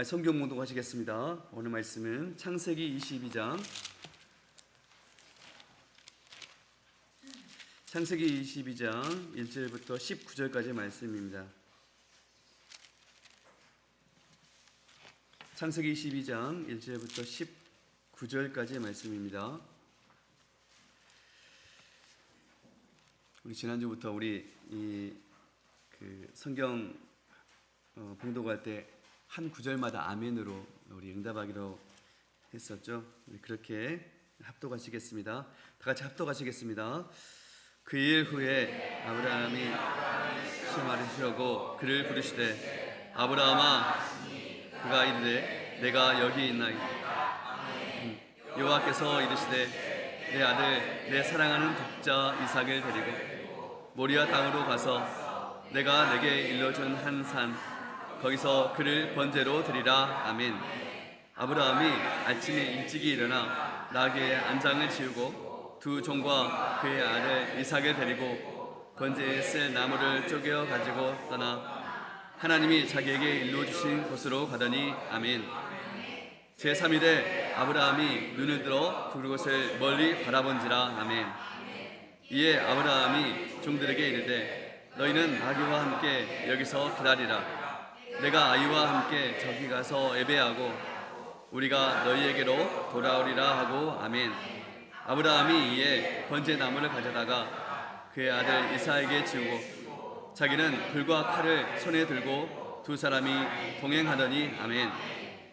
성경 봉독하시겠습니다. 오늘 말씀은 창세기 22장 1절부터 19절까지 말씀입니다. 창세기 22장 1절부터 19절까지 말씀입니다. 우리 지난주부터 우리 성경 봉독할 때 한 구절마다 아멘으로 우리 응답하기로 했었죠. 그렇게 합독하시겠습니다. 다 같이 합독하시겠습니다. 그 일 후에 아브라함이 시험하려 시려고 그를 부르시되 아브라함아, 그가 이르되 내가 여기 있나이다. 여호와께서 이르시되 내 아들 내 사랑하는 독자 이삭을 데리고 모리아 땅으로 가서 내가 내게 일러준 한 산 거기서 그를 번제로 드리라. 아멘. 아브라함이 아침에 일찍이 일어나 나귀의 안장을 지우고 두 종과 그의 아들 이삭을 데리고 번제에 쓸 나무를 쪼개어 가지고 떠나 하나님이 자기에게 일러주신 곳으로 가더니 아멘. 제3일에 아브라함이 눈을 들어 그곳을 멀리 바라본지라. 아멘. 이에 아브라함이 종들에게 이르되 너희는 나귀와 함께 여기서 기다리라. 내가 아이와 함께 저기 가서 예배하고 우리가 너희에게로 돌아오리라 하고 아멘. 아브라함이 이에 번제 나무를 가져다가 그의 아들 이삭에게 지우고 자기는 불과 칼을 손에 들고 두 사람이 동행하더니 아멘.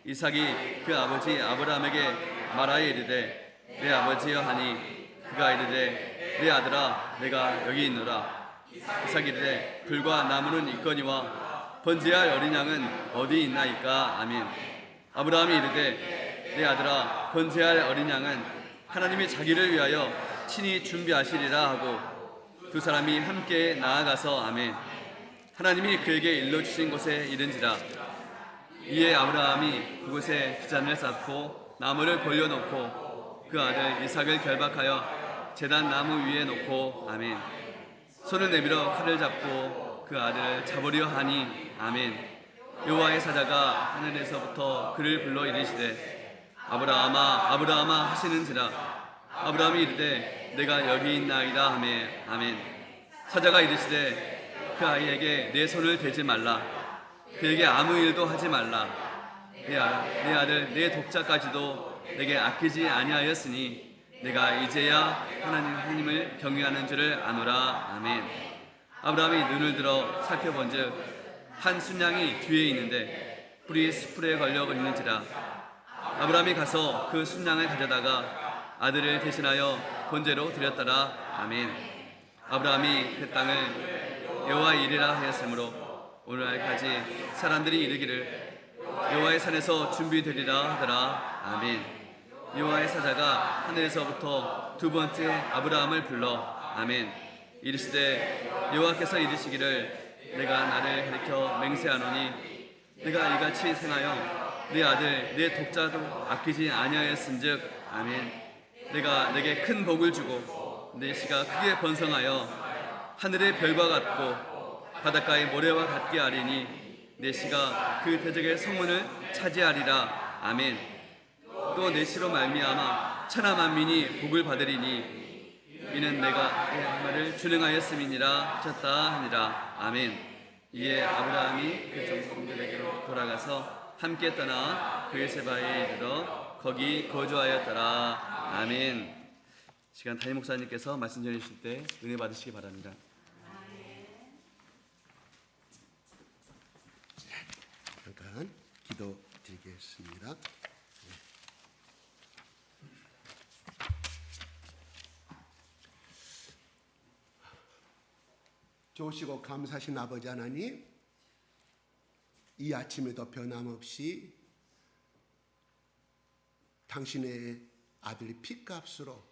이삭이 그 아버지 아브라함에게 말하여 이르되 내 아버지여 하니 그가 이르되 내 아들아 내가 여기 있노라. 이삭이 이르되 불과 나무는 있거니와 번제할 어린 양은 어디 있나이까. 아멘. 아브라함이 이르되 내 아들아 번제할 어린 양은 하나님이 자기를 위하여 친히 준비하시리라 하고 두 사람이 함께 나아가서 아멘. 하나님이 그에게 일러주신 곳에 이른지라. 이에 아브라함이 그곳에 기잔을 쌓고 나무를 벌려놓고 그 아들 이삭을 결박하여 제단 나무 위에 놓고 아멘. 손을 내밀어 칼을 잡고 그 아들을 잡으려 하니 아멘. 여호와의 사자가 하늘에서부터 그를 불러 이르시되 아브라함아 아브라함아 하시는지라. 아브라함이 이르되 내가 여기 있나이다 하매 아멘. 사자가 이르시되 그 아이에게 내 손을 대지 말라. 그에게 아무 일도 하지 말라. 내 아들 내 독자까지도 내게 아끼지 아니하였으니 내가 이제야 하나님을 경외하는 줄을 아노라. 아멘. 아브라함이 눈을 들어 살펴본즉 한 순양이 뒤에 있는데 뿔이 수풀에 걸려 있는지라. 아브라함이 가서 그 순양을 가져다가 아들을 대신하여 번제로 드렸더라. 아멘. 아브라함이 그 땅을 여호와의 일이라 하였으므로 오늘날까지 사람들이 이르기를 여호와의 산에서 준비되리라 하더라. 아멘. 여호와의 사자가 하늘에서부터 두 번째 아브라함을 불러 아멘. 이르시되 여호와께서 이르시기를 내가 나를 가리켜 맹세하노니 내가 이같이 생하여 내 아들 내 독자도 아끼지 아니하였은즉 아멘. 내가 내게 큰 복을 주고 내 씨가 크게 번성하여 하늘의 별과 같고 바닷가의 모래와 같게 하리니 내 씨가 그 대적의 성문을 차지하리라. 아멘. 또 내 씨로 말미암아 천하 만민이 복을 받으리니 이는 내가 내 말을 준행하였음이니라 하셨다 하니라. 아멘. 이에 아브라함이 그 종들에게로 돌아가서 함께 떠나 브에세바에 이르러 거기 거주하였더라. 아멘. 시간 담임 목사님께서 말씀 전해주실 때 은혜 받으시기 바랍니다. 잠깐 기도 드리겠습니다. 좋으시고 감사하신 아버지 하나님, 이 아침에도 변함없이 당신의 아들의 피값으로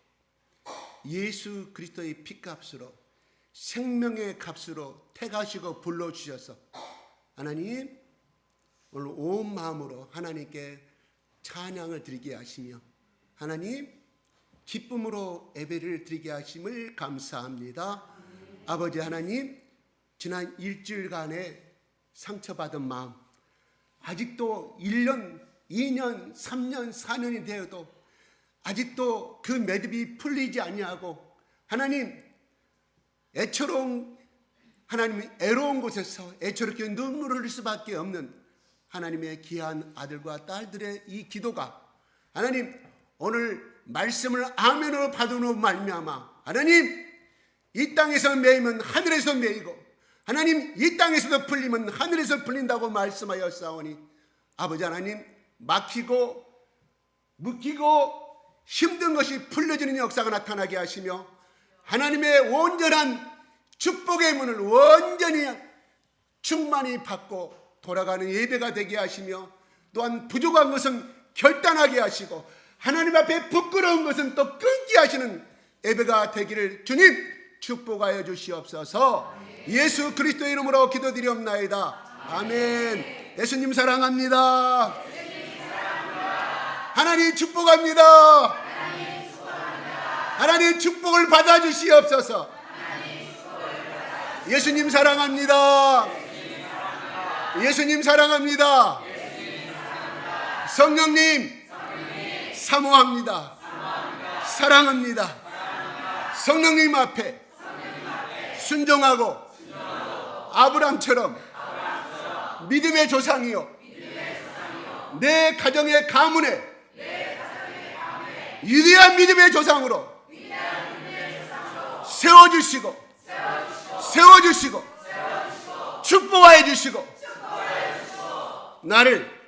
예수 그리스도의 피값으로 생명의 값으로 택하시고 불러주셔서 하나님 오늘 온 마음으로 하나님께 찬양을 드리게 하시며 하나님 기쁨으로 예배를 드리게 하심을 감사합니다. 아버지 하나님, 지난 일주일간의 상처받은 마음, 아직도 1년, 2년, 3년, 4년이 되어도 아직도 그 매듭이 풀리지 아니하고 하나님 애처로운 하나님의 애로운 곳에서 애처롭게 눈물을 흘릴 수밖에 없는 하나님의 귀한 아들과 딸들의 이 기도가 하나님 오늘 말씀을 아멘으로 받으므로 말미암아 하나님 이 땅에서 매이면 하늘에서 매이고 하나님 이 땅에서도 풀리면 하늘에서 풀린다고 말씀하였사오니 아버지 하나님 막히고 묶이고 힘든 것이 풀려지는 역사가 나타나게 하시며 하나님의 온전한 축복의 문을 완전히 충만히 받고 돌아가는 예배가 되게 하시며 또한 부족한 것은 결단하게 하시고 하나님 앞에 부끄러운 것은 또 끊게 하시는 예배가 되기를 주님 축복하여 주시옵소서. 예수 그리스도의 이름으로 기도드리옵나이다. 아멘. 예수님 사랑합니다. 하나님 축복합니다. 하나님 축복을 받아주시옵소서. 예수님 사랑합니다. 예수님 사랑합니다. 성령님 사모합니다. 사랑합니다. 성령님 앞에 순종하고 아브람처럼 믿음의 조상이요 내 가정의 가문에 위대한 믿음의 조상으로 세워주시고 축복하여 주시고 나를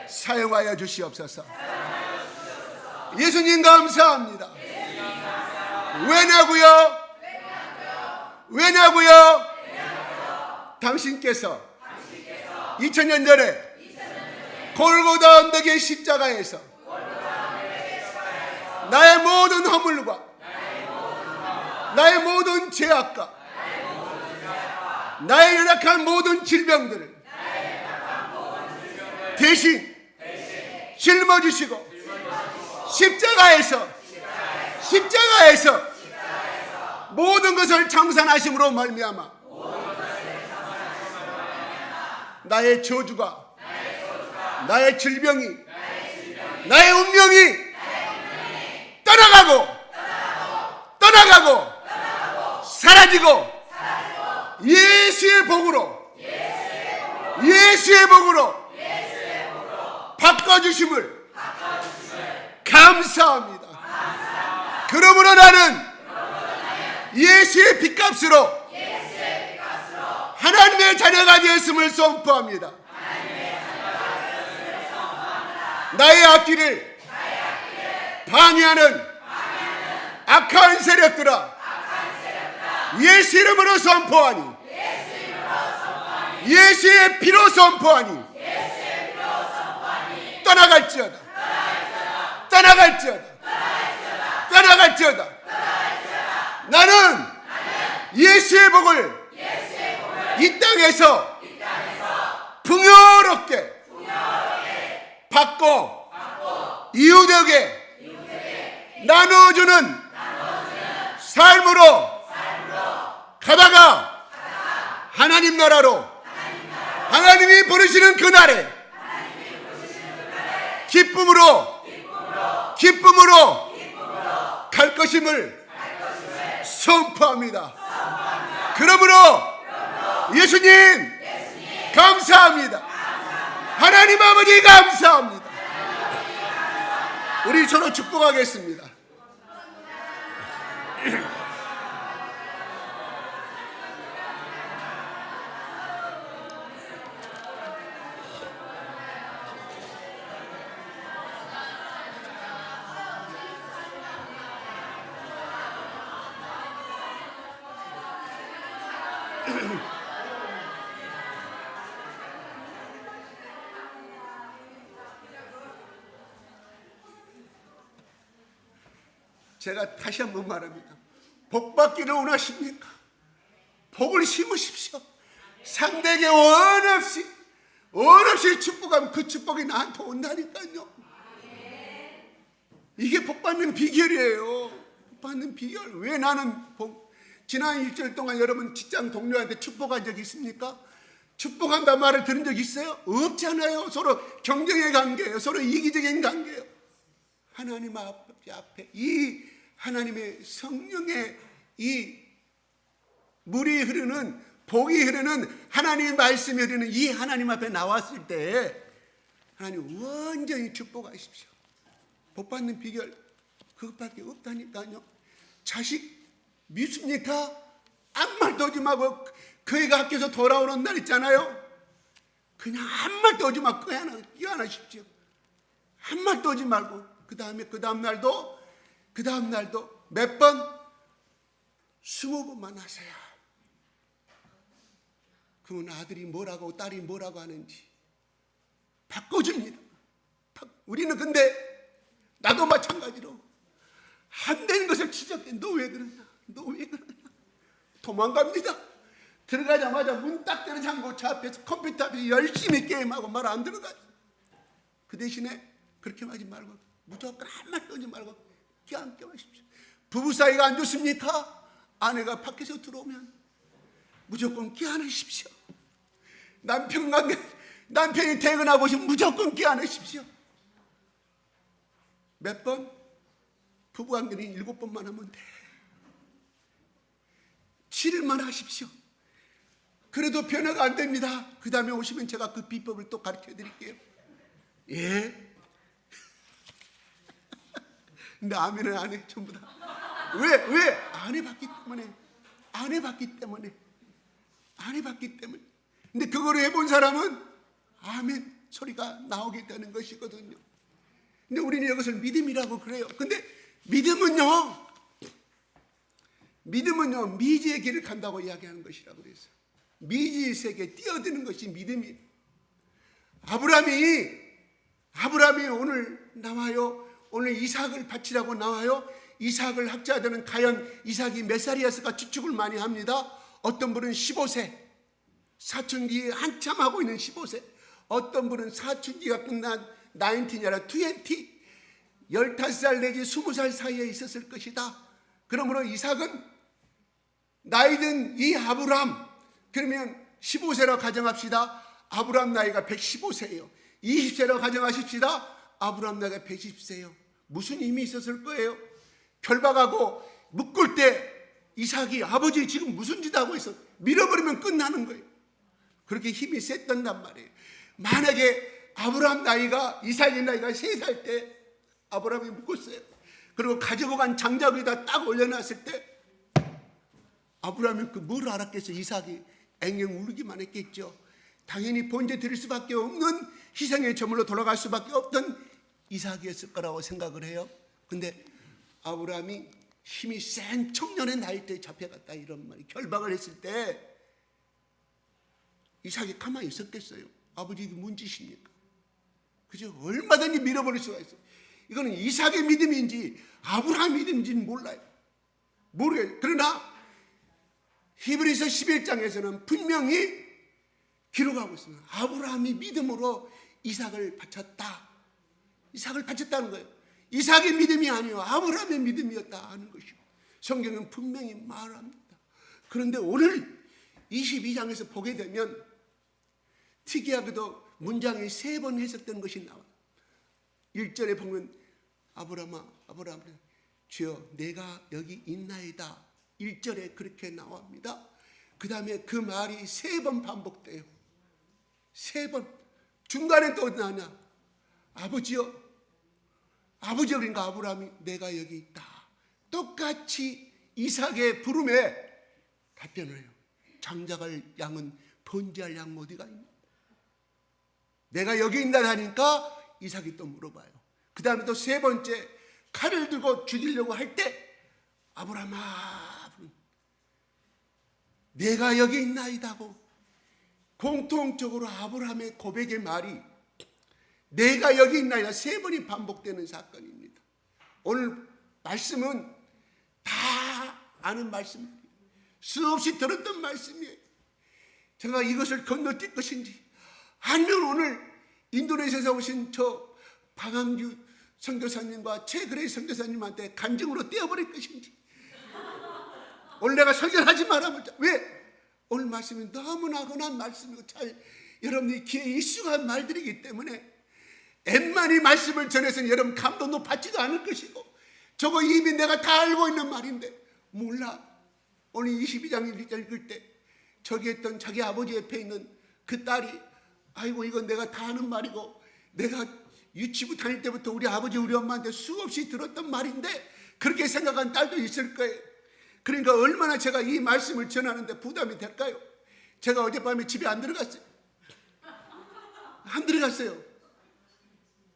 사용하여 주시옵소서. 예수님 감사합니다. 왜냐고요? 당신께서 2000년 전에 골고다 언덕의 십자가에서 나의 모든 허물과 나의 모든 죄악과 나의 연약한 모든 질병들을 대신 짊어지시고 십자가에서 모든 것을 청산하심으로 말미암아 나의 저주가 나의 질병이 나의 운명이 떠나가고 사라지고 예수의 복으로 바꿔주심을 감사합니다. 그러므로 나는 예수의 핏값으로 하나님의 자녀가 되었음을 선포합니다. 나의 앞길을 방해하는 악한 세력들아 예수 이름으로 선포하니 예수의 피로 선포하니 떠나갈지어다. 나는 예수의 복을 이 땅에서 풍요롭게 받고 이웃에게 나누어주는 삶으로 가다가 하나님 나라로 하나님이 부르시는 그날에 기쁨으로 갈 것임을 선포합니다. 그러므로 예수님 감사합니다. 하나님 아버지 감사합니다. 우리 서로 축복하겠습니다. 제가 다시 한번 말합니다. 복 받기를 원하십니까? 복을 심으십시오. 상대에게 원 없이 축복하면 그 축복이 나한테 온다니까요. 이게 복 받는 비결이에요. 복 받는 비결. 왜 나는 지난 일주일 동안 여러분 직장 동료한테 축복한 적이 있습니까? 축복한다는 말을 들은 적 있어요? 없잖아요. 서로 경쟁의 관계예요. 서로 이기적인 관계예요. 하나님 앞에 이 하나님의 성령의 이 물이 흐르는, 복이 흐르는, 하나님의 말씀이 흐르는 이 하나님 앞에 나왔을 때 하나님 완전히 축복하십시오. 복 받는 비결 그것밖에 없다니까요. 자식 믿습니까? 아무 말도 하지 말고 그 애가 학교에서 돌아오는 날 있잖아요. 그냥 아무 말도 하지 말고 껴안으십시오. 아무 말도 하지 말고 그 다음 날도 몇 번? 20번만 하세요. 그러면 아들이 뭐라고 딸이 뭐라고 하는지 바꿔줍니다. 우리는 근데 나도 마찬가지로 안 되는 것을 지적해. 너 왜 그러냐? 너 왜 그러냐? 도망갑니다. 들어가자마자 문 딱 때려 잠고 저 앞에서 컴퓨터 앞에서 열심히 게임하고 말 안 들어가죠. 그 대신에 그렇게 하지 말고 무조건 한 말도 하지 말고 껴안게 하십시오. 부부 사이가 안 좋습니까? 아내가 밖에서 들어오면 무조건 껴안으십시오. 남편이 퇴근하고 오시면 무조건 껴안으십시오. 몇 번? 부부관계는 7번만 하면 돼. 7일만 하십시오. 그래도 변화가 안 됩니다. 그 다음에 오시면 제가 그 비법을 또 가르쳐 드릴게요. 예? 근데 아멘은 안 해, 전부 다. 왜? 안 해봤기 때문에. 근데 그거를 해본 사람은 아멘 소리가 나오게 되는 것이거든요. 근데 우리는 이것을 믿음이라고 그래요. 근데 믿음은요 미지의 길을 간다고 이야기하는 것이라고 그랬어요. 미지의 세계에 뛰어드는 것이 믿음이에요. 아브라함이 오늘 나와요. 오늘 이삭을 바치라고 나와요. 이삭을 학자들은 과연 이삭이 몇 살이었을까 추측을 많이 합니다. 어떤 분은 15세, 사춘기에 한참 하고 있는 15세, 어떤 분은 사춘기가 끝난 19이 아니라 20, 15살 내지 20살 사이에 있었을 것이다. 그러므로 이삭은 나이든 이 아브라함, 그러면 15세로 가정합시다. 아브라함 나이가 115세예요. 20세로 가정하십시다. 아브라함 나이가 120세예요. 무슨 힘이 있었을 거예요? 결박하고 묶을 때 이삭이 아버지 지금 무슨 짓 하고 있어? 밀어버리면 끝나는 거예요. 그렇게 힘이 셌단 말이에요. 만약에 아브라함 나이가 이삭의 나이가 3살 때 아브라함이 묶었어요. 그리고 가지고 간 장작 위에다 딱 올려놨을 때 아브라함이 뭘 알았겠어요? 이삭이 앵앵 울기만 했겠죠. 당연히 번제 드릴 수밖에 없는 희생의 제물로 돌아갈 수밖에 없던 이삭이었을 거라고 생각을 해요. 근데 아브라함이 힘이 센 청년의 나이 때 잡혀갔다 이런 말이 결박을 했을 때 이삭이 가만히 있었겠어요? 아버지 이게 뭔 짓입니까? 그죠? 얼마든지 밀어버릴 수가 있어요. 이거는 이삭의 믿음인지 아브라함의 믿음인지는 몰라요. 모르겠어요. 그러나 히브리서 11장에서는 분명히 기록하고 있습니다. 아브라함이 믿음으로 이삭을 바쳤다. 이삭을 바쳤다는 거예요. 이삭의 믿음이 아니요 아브라함의 믿음이었다 하는 것이고 성경은 분명히 말합니다. 그런데 오늘 22장에서 보게 되면 특이하게도 문장이 3번 해석된 것이 나와요. 1절에 보면 아브라함아 주여 내가 여기 있나이다. 1절에 그렇게 나옵니다. 그 다음에 그 말이 3번 반복돼요. 3번. 중간에 또 나냐? 아버지요. 그러니까 아브라함이 내가 여기 있다. 똑같이 이삭의 부름에 답변을 해요. 장작할 양은 번제할 양 어디가 있나? 내가 여기 있다 하니까 이삭이 또 물어봐요. 그 다음에 또 3번째 칼을 들고 죽이려고 할 때 아브라함아 내가 여기 있나이다고 공통적으로 아브라함의 고백의 말이 내가 여기 있나이다 3번이 반복되는 사건입니다. 오늘 말씀은 다 아는 말씀이에요. 수없이 들었던 말씀이에요. 제가 이것을 건너뛸 것인지 아니면 오늘 인도네시아에서 오신 저 박항규 선교사님과 최그레이 선교사님한테 간증으로 떼어버릴 것인지 오늘 내가 설교하지 말아보자. 왜? 오늘 말씀이 너무나 흔한 말씀이고 잘 여러분이 귀에 익숙한 말들이기 때문에 엠만이 말씀을 전해서는 여러분 감동도 받지도 않을 것이고 저거 이미 내가 다 알고 있는 말인데 몰라. 오늘 22장 1절 읽을 때 저기 했던 자기 아버지 옆에 있는 그 딸이 아이고 이건 내가 다 아는 말이고 내가 유치부 다닐 때부터 우리 아버지 우리 엄마한테 수없이 들었던 말인데 그렇게 생각한 딸도 있을 거예요. 그러니까 얼마나 제가 이 말씀을 전하는데 부담이 될까요? 제가 어젯밤에 집에 안 들어갔어요. 안 들어갔어요.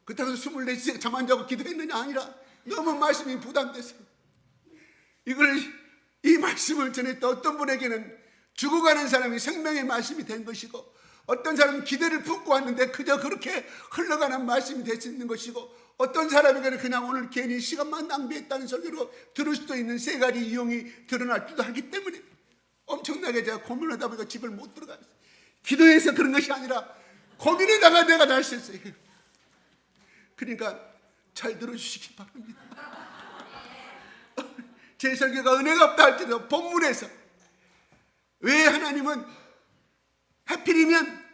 그렇다고 24시간 잠 안 자고 기도했느냐 아니라 너무 말씀이 부담돼서 이 말씀을 전했던 어떤 분에게는 죽어가는 사람이 생명의 말씀이 된 것이고 어떤 사람은 기대를 품고 왔는데 그저 그렇게 흘러가는 말씀이 될 수 있는 것이고 어떤 사람에게는 그냥 오늘 괜히 시간만 낭비했다는 설교로 들을 수도 있는 세 가지 이용이 드러날지도 하기 때문에 엄청나게 제가 고민하다 보니까 집을 못 들어갔어요. 기도해서 그런 것이 아니라 고민에다가 내가 날샜어요. 그러니까 잘 들어주시기 바랍니다. 제 설교가 은혜가 없다 할지라도 본문에서 왜 하나님은 하필이면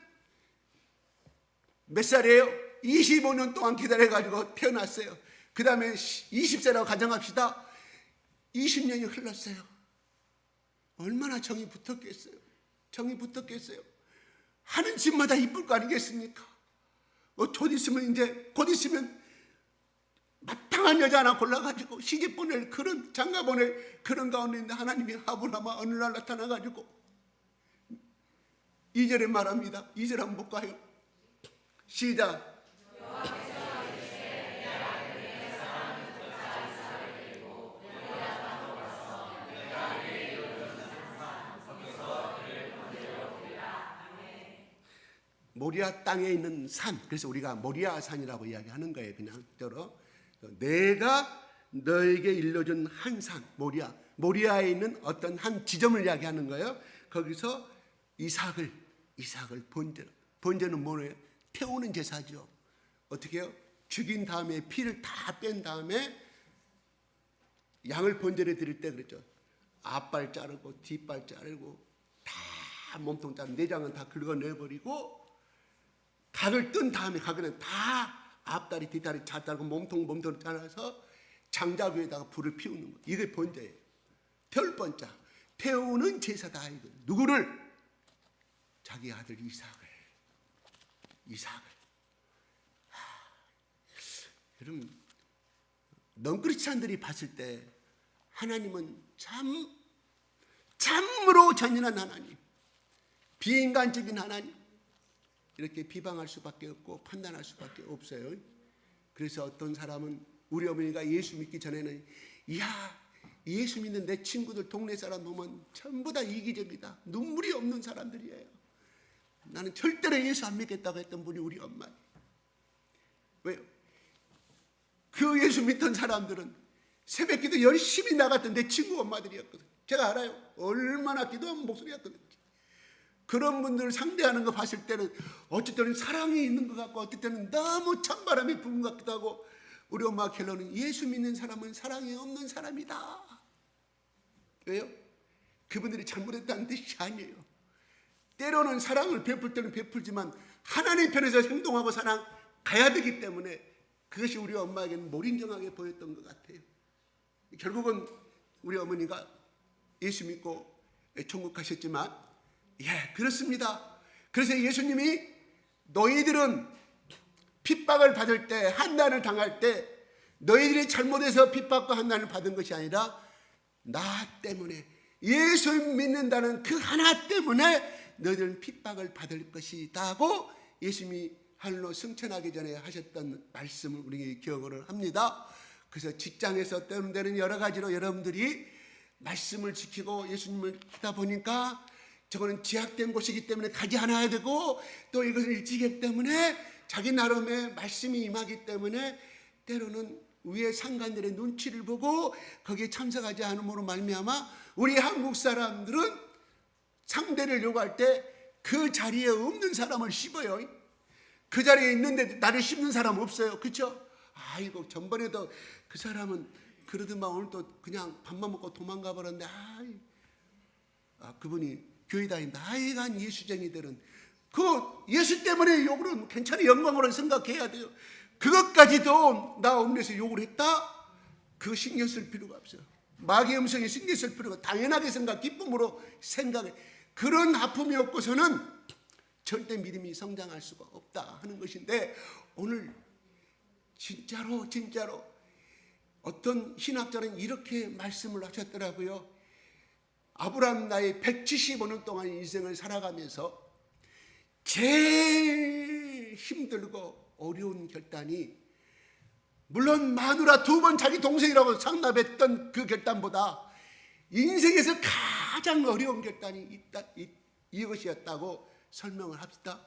몇 살이에요? 25년 동안 기다려가지고 태어났어요. 그 다음에 20세라고 가정합시다. 20년이 흘렀어요. 얼마나 정이 붙었겠어요. 정이 붙었겠어요. 하는 집마다 이쁠 거 아니겠습니까? 곧 있으면 마땅한 여자 하나 골라가지고 시집 보낼 그런 장가 보낼 그런 가운데 있는데 하나님이 아브라함아 어느 날 나타나가지고 2절에 말합니다. 2절 한번 볼까요? 시작. 모리아 땅에 있는 산, 그래서 우리가 모리아 산이라고 이야기하는 거예요. 그냥 저로 내가 너에게 일러준 한 산, 모리아에 있는 어떤 한 지점을 이야기하는 거예요. 거기서 이삭을 번제는 뭐예요? 태우는 제사죠. 어떻게 해요? 죽인 다음에 피를 다 뺀 다음에 양을 번제를 드릴 때 그랬죠. 앞발 자르고 뒷발 자르고 다 몸통 자르고 내장은 다 긁어내버리고 각을 뜬 다음에 각은 다 앞다리 뒷다리 다 자르고 몸통을 잘라서 장작 위에다가 불을 피우는 거. 이게 번제예요. 태울 번자. 태우는 제사다. 이거. 누구를? 자기 아들 이삭을. 여러분 넌크리스찬들이 봤을 때 하나님은 참으로 잔인한 하나님, 비인간적인 하나님, 이렇게 비방할 수밖에 없고 판단할 수밖에 없어요. 그래서 어떤 사람은 우리 어머니가 예수 믿기 전에는 예수 믿는 내 친구들 동네 사람 보면 전부 다 이기적이다, 눈물이 없는 사람들이에요. 나는 절대로 예수 안 믿겠다고 했던 분이 우리 엄마예요. 왜요? 그 예수 믿던 사람들은 새벽기도 열심히 나갔던 내 친구 엄마들이었거든. 제가 알아요. 얼마나 기도하면 목소리였거든요. 그런 분들을 상대하는 거 봤을 때는 어쨌든 사랑이 있는 것 같고 어떨 때는 너무 찬바람이 부는 것 같기도 하고 우리 엄마 결론은 예수 믿는 사람은 사랑이 없는 사람이다. 왜요? 그분들이 잘못했다는 뜻이 아니에요. 때로는 사랑을 베풀 때는 베풀지만 하나님 편에서 행동하고 살아가야 되기 때문에 그것이 우리 엄마에게는 몰인정하게 보였던 것 같아요. 결국은 우리 어머니가 예수 믿고 천국 가셨지만 그렇습니다. 그래서 예수님이 너희들은 핍박을 받을 때, 한난을 당할 때 너희들이 잘못해서 핍박과 한난을 받은 것이 아니라 나 때문에, 예수 믿는다는 그 하나 때문에 너희들은 핍박을 받을 것이다고 예수님이 하늘로 승천하기 전에 하셨던 말씀을 우리 기억을 합니다. 그래서 직장에서 때는 여러 가지로 여러분들이 말씀을 지키고 예수님을 하다 보니까 저거는 제약된 곳이기 때문에 가지 않아야 되고 또 이것은 일찍이기 때문에 자기 나름의 말씀이 임하기 때문에 때로는 위에 상관들의 눈치를 보고 거기에 참석하지 않음으로 말미암아 우리 한국 사람들은 상대를 요구할 때 그 자리에 없는 사람을 씹어요. 그 자리에 있는데 나를 씹는 사람 없어요. 그렇죠? 아이고 전번에도 그 사람은 그러더만 오늘 또 그냥 밥만 먹고 도망가 버렸는데 그분이 교회 다닌 나이간 예수쟁이들은 그 예수 때문에 욕을 괜찮은 영광으로 생각해야 돼요. 그것까지도 나 옥내에서 욕을 했다? 그거 신경 쓸 필요가 없어요. 마귀의 음성에 신경 쓸 필요가, 당연하게 생각, 기쁨으로 생각해. 그런 아픔이 없고서는 절대 믿음이 성장할 수가 없다 하는 것인데, 오늘 진짜로 어떤 신학자는 이렇게 말씀을 하셨더라고요. 아브라함 나이 175년 동안 인생을 살아가면서 제일 힘들고 어려운 결단이, 물론 마누라 2번 자기 동생이라고 상납했던 그 결단보다 인생에서 가장 어려운 결단이 이것이었다고 설명을 합시다.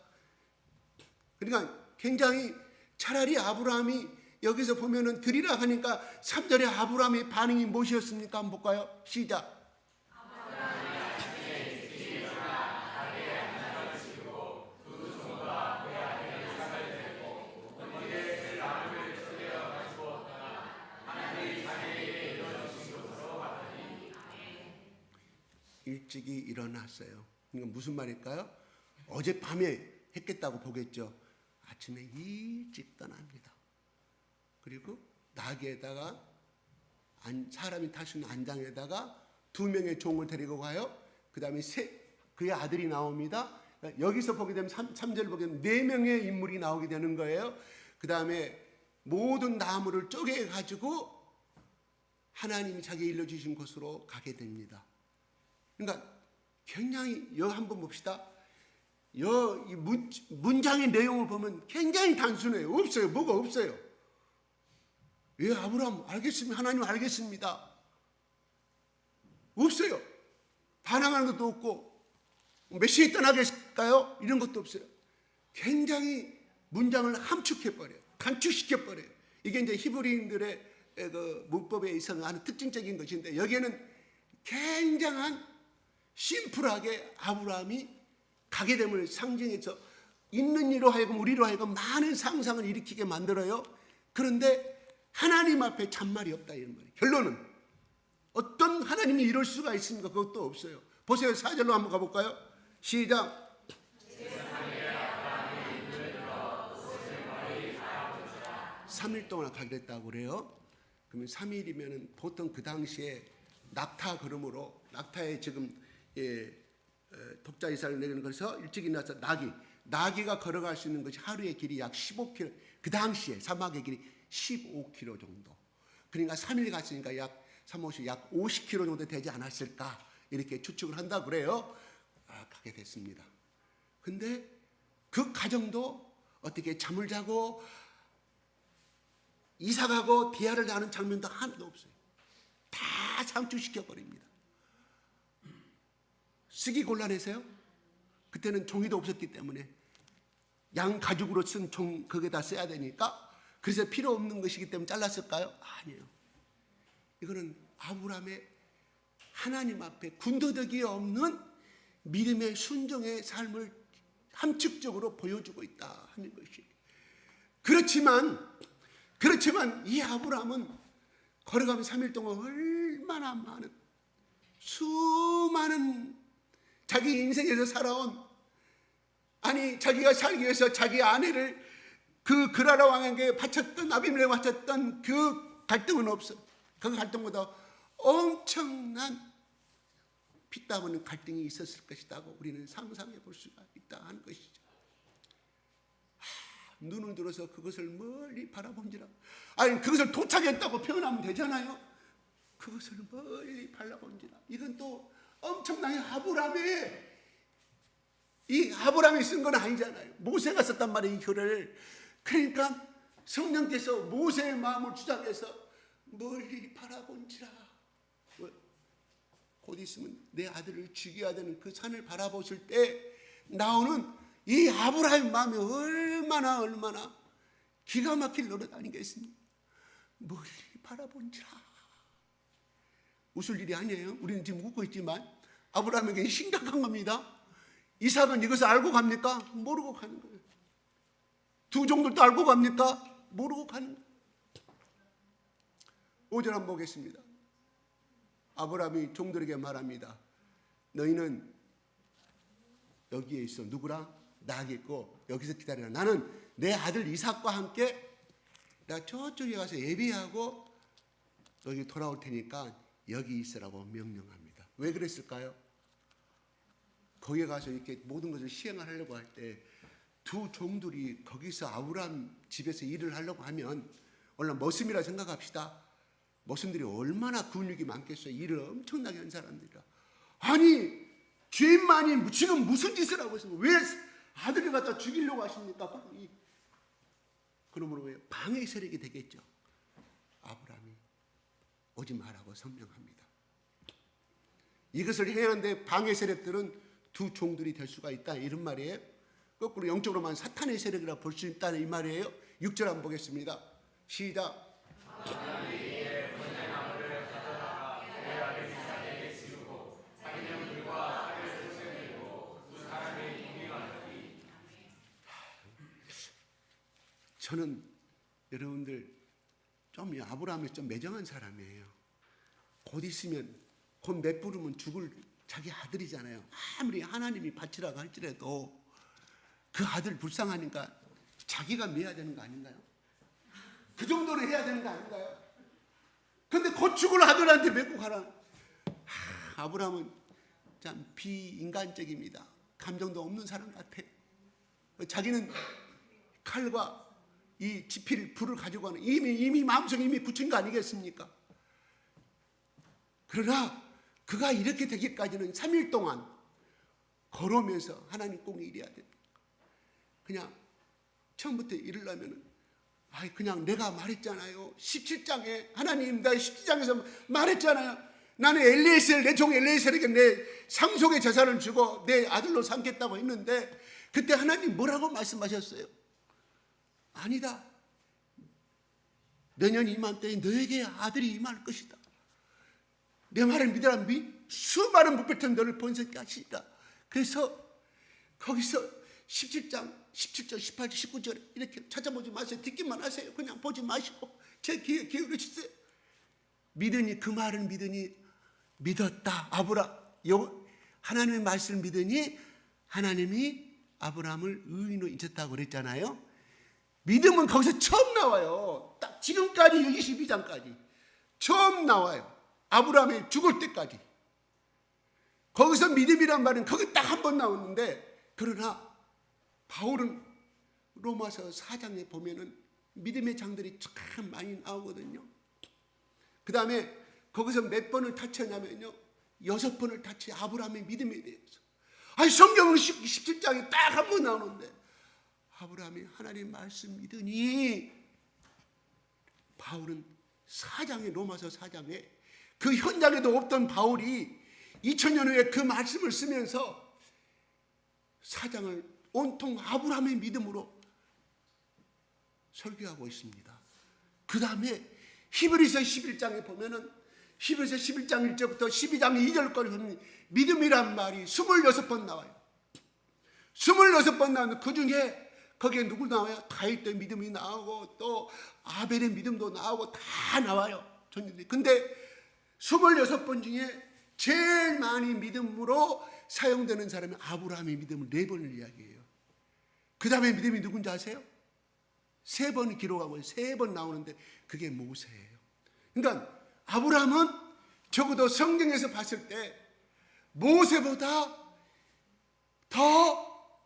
그러니까 굉장히, 차라리 아브라함이 여기서 보면은 드리라 하니까 3절에 아브라함의 반응이 무엇이었습니까? 한번 볼까요? 시작. 일찍이 일어났어요. 그러니까 무슨 말일까요? 어젯밤에 했겠다고 보겠죠. 아침에 일찍 떠납니다. 그리고 나귀에다가 사람이 탈 수 있는 안장에다가 2명의 종을 데리고 가요. 그 다음에 그의 아들이 나옵니다. 여기서 보게 되면 3절을 보게 되면 4명의 인물이 나오게 되는 거예요. 그 다음에 모든 나무를 쪼개 가지고 하나님이 자기 일러주신 곳으로 가게 됩니다. 그러니까 굉장히, 한번 봅시다. 이 문장의 내용을 보면 굉장히 단순해요. 없어요. 뭐가 없어요. 예, 아브라함 알겠습니다. 하나님 알겠습니다. 없어요. 반항하는 것도 없고, 몇 시에 떠나겠을까요? 이런 것도 없어요. 굉장히 문장을 함축해버려요. 간축시켜버려요. 이게 이제 히브리인들의 그 문법에 있어서 하는 특징적인 것인데, 여기에는 굉장한 심플하게 아브라함이 가게 됨을 상징해서 있는 이로 하여금, 우리로 하여금 많은 상상을 일으키게 만들어요. 그런데 하나님 앞에 잔말이 없다, 이런 말이에요. 결론은 어떤 하나님이 이럴 수가 있습니까? 그것도 없어요. 보세요. 4절로 한번 가볼까요? 시작. 3일 동안 가기로 했다고 그래요. 그러면 3일이면 보통 그 당시에 낙타 걸음으로, 낙타에 지금 독자 이삭을 내리는 것에서 일찍 일어나서 나귀가 걸어갈 수 있는 것이 하루의 길이 약 15km, 그 당시에 사막의 길이 15km 정도. 그러니까 3일 갔으니까 약 50km 정도 되지 않았을까, 이렇게 추측을 한다고 그래요. 가게 됐습니다. 근데 그 과정도 어떻게 잠을 자고 이삭하고 대화를 나누는 장면도 하나도 없어요. 다 상추시켜 버립니다. 쓰기 곤란해서요. 그때는 종이도 없었기 때문에 양 가죽으로 쓴 종, 거기다 써야 되니까, 그래서 필요 없는 것이기 때문에 잘랐을까요? 아니에요. 이거는 아브라함의 하나님 앞에 군더더기 없는 믿음의 순종의 삶을 함축적으로 보여주고 있다 하는 것이. 그렇지만 이 아브라함은 걸어가면 3일 동안 얼마나 많은, 수많은 자기 인생에서 살아온, 아니 자기가 살기 위해서 자기 아내를 그 그라라 왕에게 바쳤던, 아비멜렉 바쳤던 그 갈등은 없어. 그 갈등보다 엄청난 피땀 흘린 갈등이 있었을 것이라고 우리는 상상해 볼 수가 있다 하는 것이죠. 눈을 들어서 그것을 멀리 바라본지라. 아니 그것을 도착했다고 표현하면 되잖아요. 그것을 멀리 바라본지라. 이건 또 엄청나게 아브라함이 쓴 건 아니잖아요. 모세가 썼단 말이에요, 이 글을. 그러니까 성령께서 모세의 마음을 주장해서 멀리 바라본지라. 곧 있으면 내 아들을 죽여야 되는 그 산을 바라보실 때 나오는 이 아브라함의 마음이 얼마나 기가 막힐 노릇 아니겠습니까? 멀리 바라본지라. 웃을 일이 아니에요. 우리는 지금 웃고 있지만 아브라함에게 심각한 겁니다. 이삭은 이것을 알고 갑니까? 모르고 가는 거예요. 두 종들도 알고 갑니까? 모르고 가는 거예요. 5절 한번 보겠습니다. 아브라함이 종들에게 말합니다. 너희는 여기에 있어. 누구랑? 나겠고 여기서 기다려라. 나는 내 아들 이삭과 함께 내가 저쪽에 가서 예배하고 여기 돌아올 테니까 여기 있으라고 명령합니다. 왜 그랬을까요? 거기에 가서 이렇게 모든 것을 시행하려고 할 때 두 종들이 거기서 아브라함 집에서 일을 하려고 하면 얼른 머슴이라 생각합시다. 머슴들이 얼마나 근육이 많겠어요. 일을 엄청나게 한 사람들이라. 아니 죄인만이 지금 무슨 짓을 하고 있습니까? 왜 아들을 갖다 죽이려고 하십니까? 그러므로 왜 방해 세력이 되겠죠. 아브라함이 오지 말라고 성명합니다. 이것을 해야 하는데 방해 세력들은 두 종들이 될 수가 있다 이런 말이에요. 거꾸로 영적으로만 사탄의 세력이라 볼 수 있다는 이 말이에요. 6절 한번 보겠습니다. 시작. 저는 여러분들 좀 아브라함이 좀 매정한 사람이에요. 곧 있으면 곧 몇 부르면 죽을 자기 아들이잖아요. 아무리 하나님이 바치라고 할지라도 그 아들 불쌍하니까 자기가 매야 되는 거 아닌가요? 그 정도로 해야 되는 거 아닌가요? 근데 곧 죽을 아들한테 메고 가라. 아브라함은 참 비인간적입니다. 감정도 없는 사람 같아요. 자기는 칼과 이 지필 불을 가지고 가는 이미 마음속에 이미 붙인 거 아니겠습니까? 그러나 그가 이렇게 되기까지는 3일 동안 걸으면서 하나님 꼭 이래야 돼. 그냥 처음부터 이르려면은 그냥 내가 말했잖아요. 17장에 하나님 나 17장에서 말했잖아요. 나는 엘리에셀 내 종 엘리에셀에게 내 상속의 재산을 주고 내 아들로 삼겠다고 했는데 그때 하나님 뭐라고 말씀하셨어요? 아니다. 내년 이맘때에 너에게 아들이 임할 것이다. 내 말을 믿으라. 수많은 무별탄 너를 번성케 하시리라. 그래서 거기서 17장 17절 18절 19절 이렇게 찾아보지 마세요. 듣기만 하세요. 그냥 보지 마시고 제 귀에 기울이시세요. 믿으니 그 말을 믿으니 믿었다. 하나님의 말씀을 믿으니 하나님이 아브라함을 의인으로 인쳤다고 그랬잖아요. 믿음은 거기서 처음 나와요. 딱 지금까지 22장까지 처음 나와요. 아브라함이 죽을 때까지. 거기서 믿음이란 말은 거기 딱 한 번 나오는데, 그러나 바울은 로마서 4장에 보면은 믿음의 장들이 참 많이 나오거든요. 그 다음에 거기서 몇 번을 타치하냐면요, 6번을 타치 아브라함의 믿음에 대해서. 성경은 17장에 딱 한 번 나오는데 아브라함이 하나님 말씀 믿으니, 바울은 4장에 로마서 4장에 그 현장에도 없던 바울이 2000년 후에 그 말씀을 쓰면서 4장을 온통 아브라함의 믿음으로 설교하고 있습니다. 그 다음에 히브리서 11장에 보면은 히브리서 11장 1절부터 12장 2절까지 보면 믿음이란 말이 26번 나와요. 26번 나오는데 그 중에 거기에 누구 나와요? 다윗의 믿음이 나오고 또 아벨의 믿음도 나오고 다 나와요. 근데 26번 중에 제일 많이 믿음으로 사용되는 사람이 아브라함의 믿음을 4번을 이야기해요. 그 다음에 믿음이 누군지 아세요? 3번 기록하고 3번 나오는데 그게 모세예요. 그러니까 아브라함은 적어도 성경에서 봤을 때 모세보다 더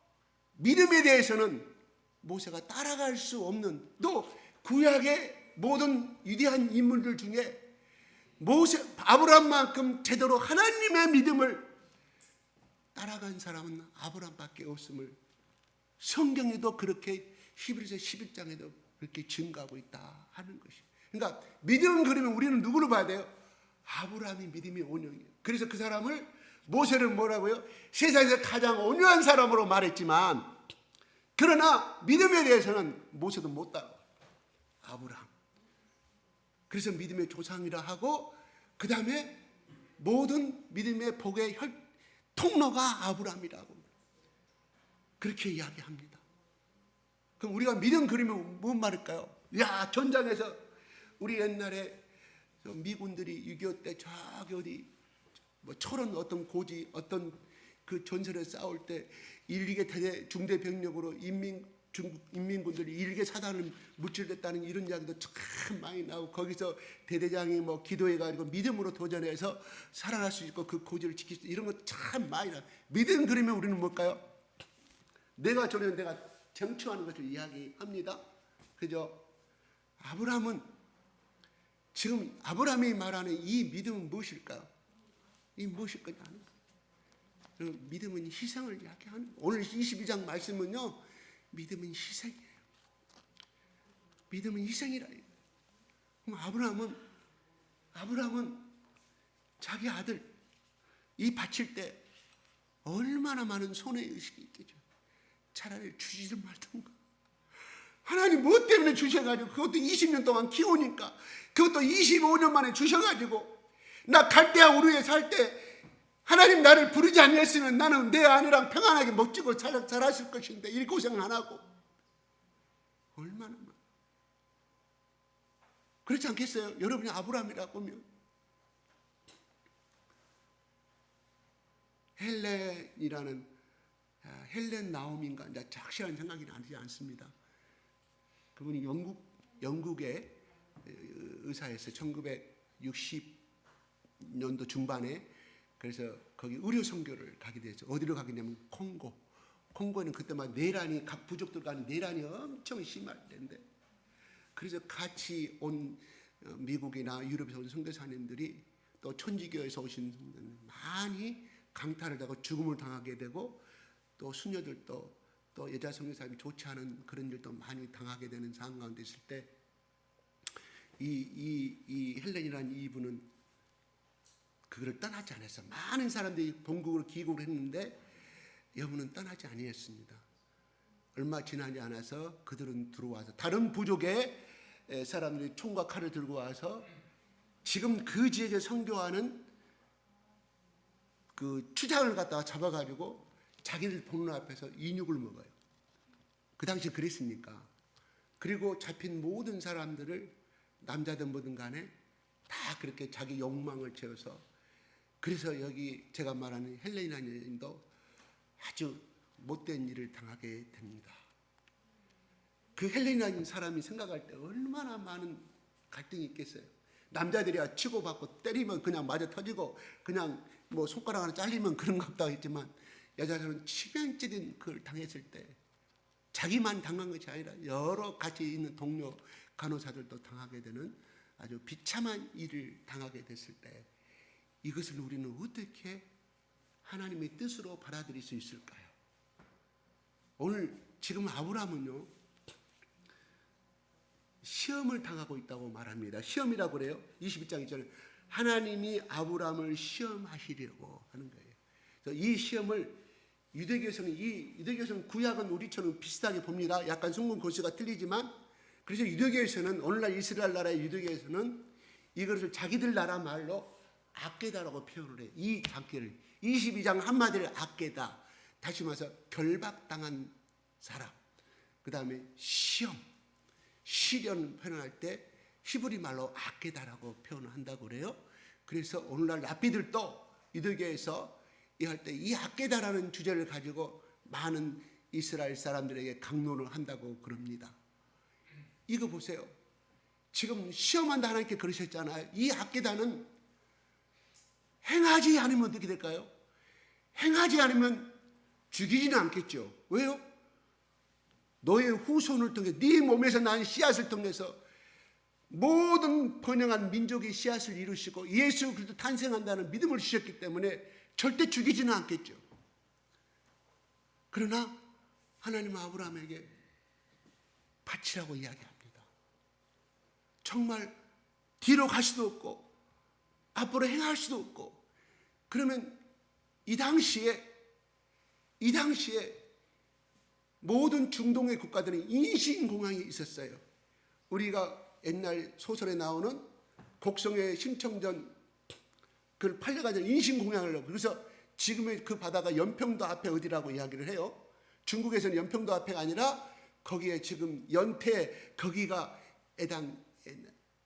믿음에 대해서는 모세가 따라갈 수 없는, 또 구약의 모든 위대한 인물들 중에 아브라함만큼 제대로 하나님의 믿음을 따라간 사람은 아브라함밖에 없음을 성경에도 그렇게 히브리서 11장에도 그렇게 증거하고 있다 하는 것이. 그러니까 믿음 그러면 우리는 누구를 봐야 돼요? 아브라함의 믿음이 온유해요. 그래서 그 사람을, 모세를 뭐라고요? 세상에서 가장 온유한 사람으로 말했지만, 그러나 믿음에 대해서는 모세도 못 따라. 아브라함. 그래서 믿음의 조상이라 하고, 그 다음에 모든 믿음의 복의 통로가 아브라함이라고 그렇게 이야기합니다. 그럼 우리가 믿음 그리면 뭔 말일까요? 전장에서 우리 옛날에 미군들이 6.25 때 저기 어디 철원 어떤 고지 어떤 그 전설에 싸울 때 일개 대대 중대 병력으로 중국 인민군들이 일개 사단을 무찔렀다는 이런 이야기도 참 많이 나오고, 거기서 대대장이 뭐 기도해가지고 믿음으로 도전해서 살아날 수 있고 그 고지를 지킬 수 있고, 이런 거 참 많이 나와요. 믿음 그러면 우리는 뭘까요? 내가 정치하는 것을 이야기합니다. 그죠? 아브라함은, 지금 아브라함이 말하는 이 믿음은 무엇일까요? 이 무엇일 거냐? 믿음은 희생을 이야기하는, 오늘 22장 말씀은요, 믿음은 희생이에요. 믿음은 희생이라. 그럼 아브라함은 자기 아들 이 바칠 때 얼마나 많은 손해의식이 있겠죠. 차라리 주지를 말던가. 하나님 뭐 때문에 주셔가지고, 그것도 20년 동안 키우니까, 그것도 25년 만에 주셔가지고, 나 갈대아 우르에 살 때 하나님 나를 부르지 아니했으면 나는 내 아내랑 평안하게 멋지고 살았을 것인데 이 고생 안 하고. 얼마나 많아. 그렇지 않겠어요? 여러분이 아브라함이라고 하면 헬렌이라는, 헬렌 나옴인가, 확실한 생각이 나지 않습니다. 그분이 영국의 의사였어요. 1960년도 중반에. 그래서 거기 의료 선교를 가게 됐죠. 어디로 가겠냐면 콩고는 그때만 내란이, 각 부족들 간에 내란이 엄청 심할 때인데, 그래서 같이 온 미국이나 유럽에서 온 선교사님들이, 또 천주교에서 오신 성도들 많이 강탈을 당하고 죽음을 당하게 되고, 또 수녀들도 또 여자 선교사님이 좋지 않은 그런 일도 많이 당하게 되는 상황 가운데 있을 때, 이 헬렌이라는 이분은 그거를 떠나지 않았어요. 많은 사람들이 본국으로 귀국을 했는데 여분은 떠나지 아니했습니다. 얼마 지나지 않아서 그들은 들어와서, 다른 부족의 사람들이 총과 칼을 들고 와서 지금 그 지역에 선교하는 그 추장을 갖다가 잡아가지고 자기들 본론 앞에서 인육을 먹어요. 그 당시 그랬으니까. 그리고 잡힌 모든 사람들을, 남자든 뭐든 간에 다 그렇게 자기 욕망을 채워서, 그래서 여기 제가 말하는 헬렌이라는 여인도 아주 못된 일을 당하게 됩니다. 그 헬렌이라는 사람이 생각할 때 얼마나 많은 갈등이 있겠어요. 남자들이야 치고받고 때리면 그냥 맞아 터지고, 그냥 뭐 손가락 하나 잘리면 그런 것 같다고 했지만, 여자들은 치명적인 그걸 당했을 때 자기만 당한 것이 아니라 여러 같이 있는 동료 간호사들도 당하게 되는 아주 비참한 일을 당하게 됐을 때, 이것을 우리는 어떻게 하나님의 뜻으로 받아들일 수 있을까요? 오늘 지금 아브라함은요, 시험을 당하고 있다고 말합니다. 시험이라고 그래요. 22장 2절에 하나님이 아브라함을 시험하시려고 하는 거예요. 그래서 이 시험을 유대교에서는 구약은 우리처럼 비슷하게 봅니다. 약간 순금 고수가 틀리지만, 그래서 유대교에서는, 오늘날 이스라엘 나라의 유대교에서는 이것을 자기들 나라 말로 악계다라고 표현을 해요. 이 장기를 22장 한마디를 악계다. 다시 말해서 결박당한 사람. 그 다음에 시련 표현할 때 히브리 말로 악계다라고 표현을 한다고 그래요. 그래서 오늘날 랍비들도 유대교에서 이 할 때 이 악계다라는 주제를 가지고 많은 이스라엘 사람들에게 강론을 한다고 그럽니다. 이거 보세요. 지금 시험한다 하나님께 그러셨잖아요. 이 악계다는 행하지 않으면 어떻게 될까요? 행하지 않으면 죽이지는 않겠죠. 왜요? 너의 후손을 통해, 네 몸에서 난 씨앗을 통해서 모든 번영한 민족의 씨앗을 이루시고 예수 그리스도 탄생한다는 믿음을 주셨기 때문에 절대 죽이지는 않겠죠. 그러나 하나님은 아브라함에게 바치라고 이야기합니다. 정말 뒤로 갈 수도 없고 앞으로 행할 수도 없고. 그러면 이 당시에 모든 중동의 국가들은 인신공황이 있었어요. 우리가 옛날 소설에 나오는 곡성의 심청전, 그걸 팔려가지고 인신공황을 하고, 그래서 지금의 그 바다가 연평도 앞에 어디라고 이야기를 해요. 중국에서는 연평도 앞에가 아니라 거기에 지금 연태, 거기가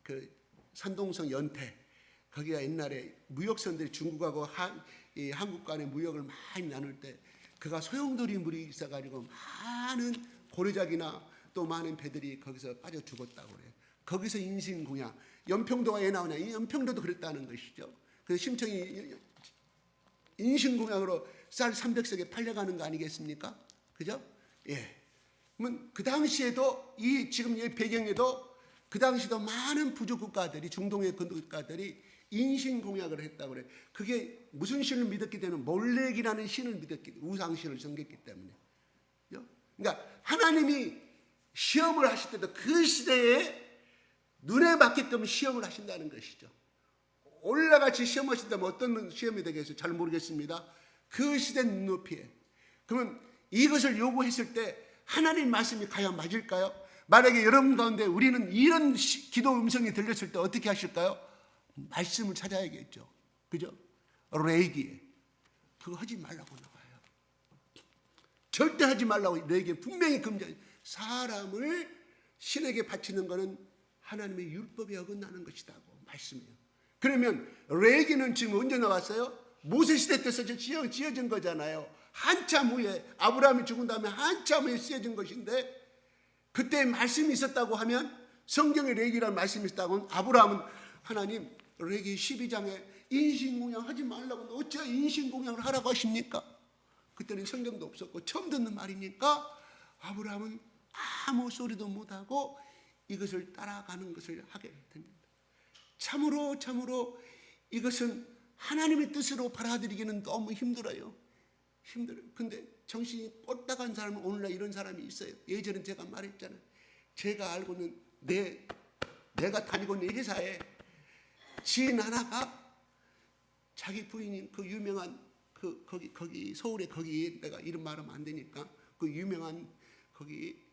그 산동성 연태, 거기가 옛날에 무역선들이 중국하고 이 한국 간의 무역을 많이 나눌 때 그가 소용돌이 물이 있어가지고 많은 고려작이나 또 많은 배들이 거기서 빠져 죽었다고 그래요. 거기서 인신공양, 연평도가 왜 나오냐? 이 연평도도 그랬다는 것이죠. 그래서 심청이 인신공양으로 쌀 300석에 팔려가는 거 아니겠습니까? 그죠? 예. 그러면 그 당시에도 지금 이 배경에도 그 당시도 많은 부족 국가들이, 중동의 국가들이 인신공약을 했다고 그래요. 그게 무슨 신을 믿었기 때문에 몰렉이라는 신을 믿었기 때문에, 우상신을 섬겼기 때문에. 그러니까 하나님이 시험을 하실 때도 그 시대에 눈에 맞게끔 시험을 하신다는 것이죠. 올라같이 시험하신다면 어떤 시험이 되겠어요? 잘 모르겠습니다. 그 시대 눈높이에. 그러면 이것을 요구했을 때 하나님 말씀이 과연 맞을까요? 만약에 여러분 가운데 우리는 이런 기도 음성이 들렸을 때 어떻게 하실까요? 말씀을 찾아야겠죠. 그죠? 레이기에. 그거 하지 말라고 나와요. 절대 하지 말라고 레이기에 분명히 금지. 사람을 신에게 바치는 것은 하나님의 율법에 어긋나는 것이다고 말씀해요. 그러면 레이기는 지금 언제 나왔어요? 모세 시대 때 지어진 거잖아요. 한참 후에, 아브라함이 죽은 다음에 한참 후에 쓰여진 것인데, 그때 말씀이 있었다고 하면, 성경에 레기라는 말씀이 있었다고 하면, 아브라함은 하나님 레기 12장에 인신공양 하지 말라고 어찌 인신공양을 하라고 하십니까? 그때는 성경도 없었고 처음 듣는 말이니까 아브라함은 아무 소리도 못하고 이것을 따라가는 것을 하게 됩니다. 참으로 이것은 하나님의 뜻으로 받아들이기는 너무 힘들어요. 근데 정신이 꼴딱한 사람은 오늘날 이런 사람이 있어요. 예전에 제가 말했잖아요. 제가 알고 있는 내가 다니고 있는 회사에 지인 하나가 자기 부인인 그 유명한 거기 서울에 거기 내가 이름 말하면 안 되니까 그 유명한 거기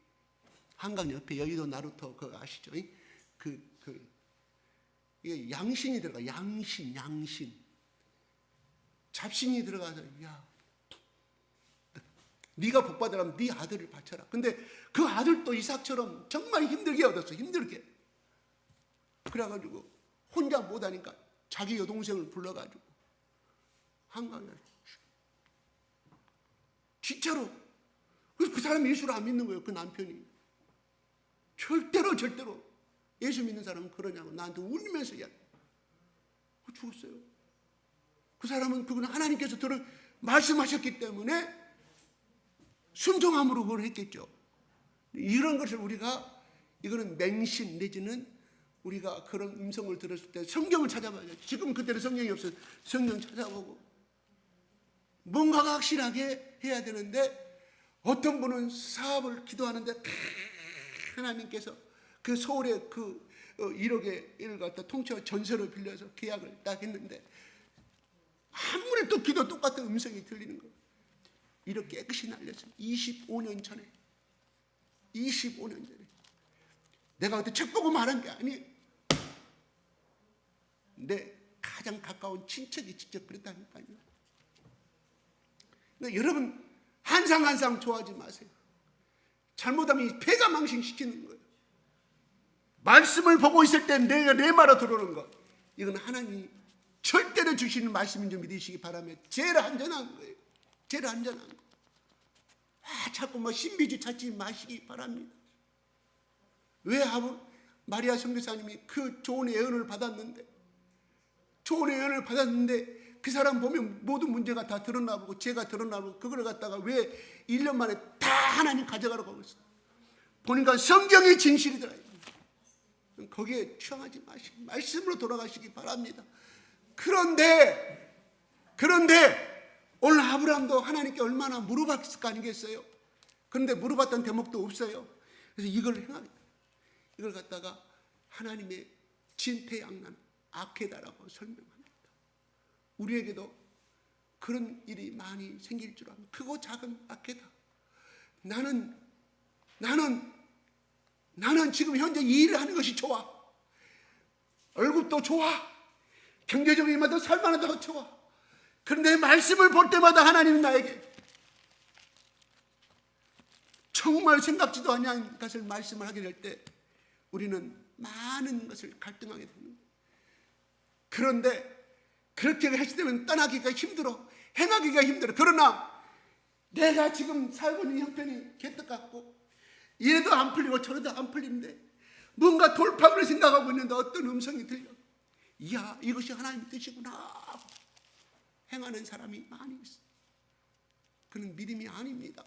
한강 옆에 여의도 나루터 그거 아시죠? 이게 양신이 들어가. 양신 잡신이 들어가서 야 네가 복 받으라면 네 아들을 바쳐라. 근데 그 아들도 이삭처럼 정말 힘들게 얻었어. 힘들게. 그래가지고 혼자 못하니까 자기 여동생을 불러가지고 한강에 진짜로. 그래서 그 사람이 예수를 안 믿는 거예요. 그 남편이. 절대로 예수 믿는 사람은 그러냐고 나한테 울면서 죽었어요. 그 사람은 그건 하나님께서 말씀하셨기 때문에 순종함으로 그걸 했겠죠. 이런 것을 이거는 맹신 내지는 우리가 그런 음성을 들었을 때 성경을 찾아봐야죠. 지금 그때는 성경이 없어요. 성경 찾아보고 뭔가가 확실하게 해야 되는데 어떤 분은 사업을 기도하는데 하나님께서 그 서울에 그 1억의 일을 갖다 통째로 전세로 빌려서 계약을 딱 했는데 아무리 또 기도 똑같은 음성이 들리는 거예요. 이렇게 깨끗이 날렸어요. 25년 전에. 내가 어떻게 책 보고 말한 게 아니에요. 내 가장 가까운 친척이 직접 그랬다니까요. 그러니까 여러분 한상 좋아하지 마세요. 잘못하면 폐가 망신시키는 거예요. 말씀을 보고 있을 때 내가 내 말을 들어오는 것. 이건 하나님이 절대로 주시는 말씀인 줄 믿으시기 바라며 제일 안전한 거예요. 제일 안전한 거. 자꾸 신비주 찾지 마시기 바랍니다. 왜 마리아 선교사님이 그 좋은 예언을 받았는데 그 사람 보면 모든 문제가 다 드러나고 죄가 드러나고 그걸 갖다가 왜 1년 만에 다 하나님 가져가라고 하고 있어요. 보니까 성경의 진실이더라. 거기에 취향하지 마시고 말씀으로 돌아가시기 바랍니다. 그런데 오늘 아브라함도 하나님께 얼마나 물어봤을 거 아니겠어요? 그런데 물어봤던 대목도 없어요. 그래서 이걸 갖다가 하나님의 진퇴양난 아케다라고 설명합니다. 우리에게도 그런 일이 많이 생길 줄 압니다. 크고 작은 아케다. 나는 지금 현재 이 일을 하는 것이 좋아. 월급도 좋아. 경제적인 일마다 살만하다고 좋아. 그런데 말씀을 볼 때마다 하나님은 나에게 정말 생각지도 않은 것을 말씀을 하게 될 때 우리는 많은 것을 갈등하게 됩니다. 그런데 그렇게 했을 때는 떠나기가 힘들어. 행하기가 힘들어. 그러나 내가 지금 살고 있는 형편이 개떡 같고 이래도 안 풀리고 저래도 안 풀리는데 뭔가 돌파구를 생각하고 있는데 어떤 음성이 들려. 이야, 이것이 하나님의 뜻이구나. 행하는 사람이 많이 있어. 그는 믿음이 아닙니다.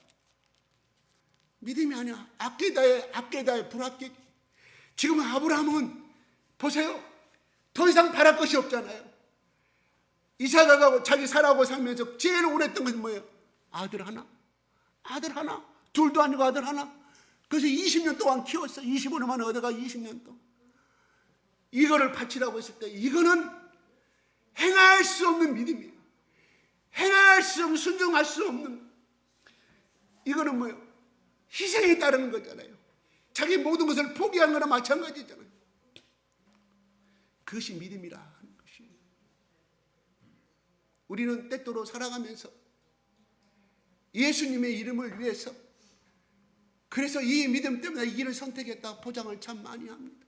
믿음이 아니야. 악계다의 불합격. 지금 아브라함은 보세요. 더 이상 바랄 것이 없잖아요. 이사가 가고 자기 살아고 살면서 제일 오래 했던 것은 뭐예요? 아들 하나. 둘도 아니고 아들 하나. 그래서 20년 동안 키웠어. 25년 만에 얻어가 20년 동안. 이거를 바치라고 했을 때 이거는 행할 수 없는 믿음이에요. 행할 수 없는, 순종할 수 없는. 이거는 뭐예요? 희생에 따르는 거잖아요. 자기 모든 것을 포기한 거나 마찬가지잖아요. 그것이 믿음이라 하는 것이에요. 우리는 때때로 살아가면서 예수님의 이름을 위해서, 그래서 이 믿음 때문에 이 길을 선택했다 포장을 참 많이 합니다.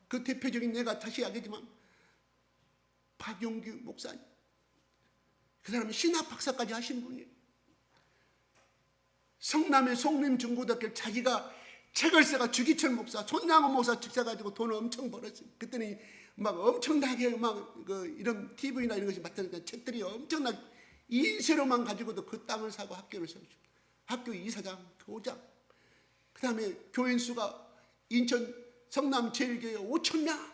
그 대표적인 예가 다시 이야기하지만 박용규 목사님, 그 사람은 신학 박사까지 하신 분이에요. 성남의 송림중고등학교를 자기가 책을 써가 주기철 목사, 손양호 목사 책 사가지고 돈을 엄청 벌었어요. 그랬더니 막 엄청나게 막 이런 TV나 이런 것이 맡으니까 책들이 엄청나게 인쇄로만 가지고도 그 땅을 사고 학교를 세우십니다. 학교 이사장, 교장, 그 다음에 교인 수가 인천 성남 제일교회 5,000명.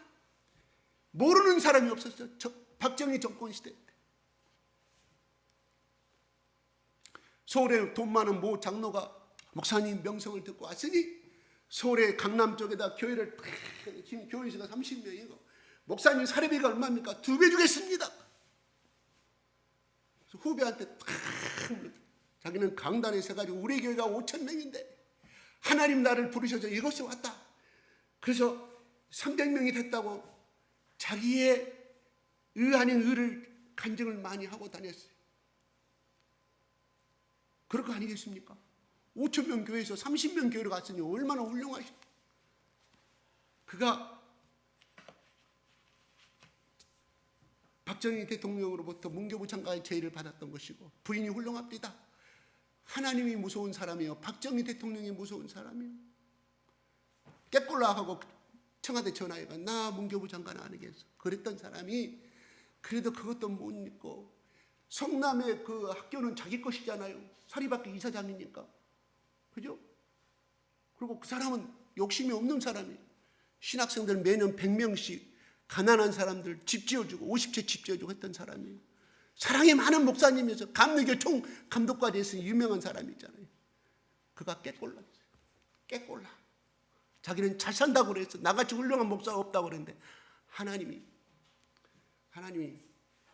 모르는 사람이 없었어요. 박정희 정권 시대 때. 서울에 돈 많은 모 장로가 목사님 명성을 듣고 왔으니 서울의 강남 쪽에다 교회를 지금 교인 수가 30명이고 목사님 사례비가 얼마입니까? 2배 주겠습니다. 그래서 후배한테 자기는 강단에 서가지고 우리 교회가 5,000명인데 하나님 나를 부르셔서 이곳에 왔다. 그래서 300명이 됐다고 자기의 의 아닌 의를 간증을 많이 하고 다녔어요. 그럴 거 아니겠습니까? 5,000명 교회에서 30명 교회로 갔으니 얼마나 훌륭하시오. 그가 박정희 대통령으로부터 문교부 장관의 제의를 받았던 것이고 부인이 훌륭합니다. 하나님이 무서운 사람이요, 박정희 대통령이 무서운 사람이요. 깨꼴라 하고 청와대 전화해가 나 문교부 장관 안 하겠어. 그랬던 사람이 그래도 그것도 못 믿고 성남의 그 학교는 자기 것이잖아요. 사립학교 이사장이니까. 그죠? 그리고 그 사람은 욕심이 없는 사람이에요. 신학생들 매년 100명씩 가난한 사람들 집 지어주고 50채 집 지어주고 했던 사람이에요. 사랑이 많은 목사님이어서 감리교 총 감독까지 했으니 유명한 사람이잖아요. 그가 깨꼴랐어요. 깨꼴라. 자기는 잘 산다고 그랬어. 나같이 훌륭한 목사가 없다고 그랬는데 하나님이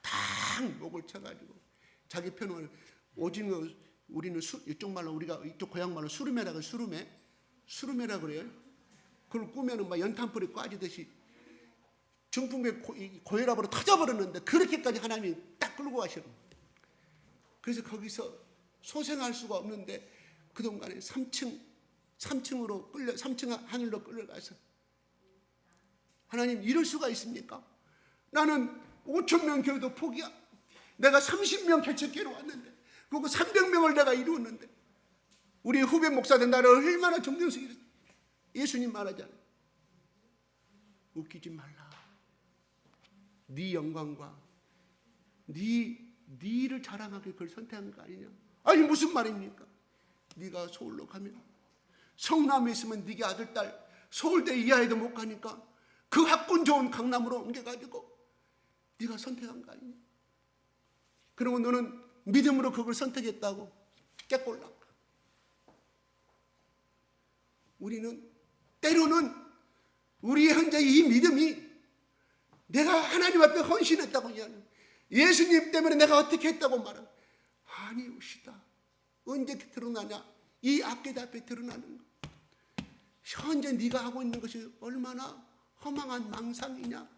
탁 목을 쳐가지고 자기 편을 오징어, 우리는 이쪽 말로 우리가 이쪽 고향 말로 수르메라고 수르메라 그래요. 그걸 꾸면은 막 연탄불이 꺼지듯이 중풍배 고혈압으로 터져버렸는데 그렇게까지 하나님이 딱 끌고 가시는. 그래서 거기서 소생할 수가 없는데 그동안에 3층으로 끌려 3층 하늘로 끌려가서 하나님 이럴 수가 있습니까? 나는 5,000명 교회도 포기야. 내가 30명 개척교회로 왔는데 그리고 300명을 내가 이루었는데 우리 후배 목사들 나를 얼마나 존경스러워. 예수님 말하잖아요. 웃기지 말라. 네 영광과 네 일을 자랑하게 그걸 선택한 거 아니냐. 아니 무슨 말입니까? 네가 서울로 가면 성남에 있으면 네게 아들 딸 서울대 이하에도 못 가니까 그 학군 좋은 강남으로 옮겨가지고 네가 선택한 거 아니냐. 그러고 너는 믿음으로 그걸 선택했다고 깨꼴라. 우리는 때로는 우리의 현재 이 믿음이 내가 하나님 앞에 헌신했다고 이야기하는, 예수님 때문에 내가 어떻게 했다고 말하는, 아니오시다. 언제 드러나냐? 이 악계 앞에 드러나는 거. 현재 네가 하고 있는 것이 얼마나 허망한 망상이냐.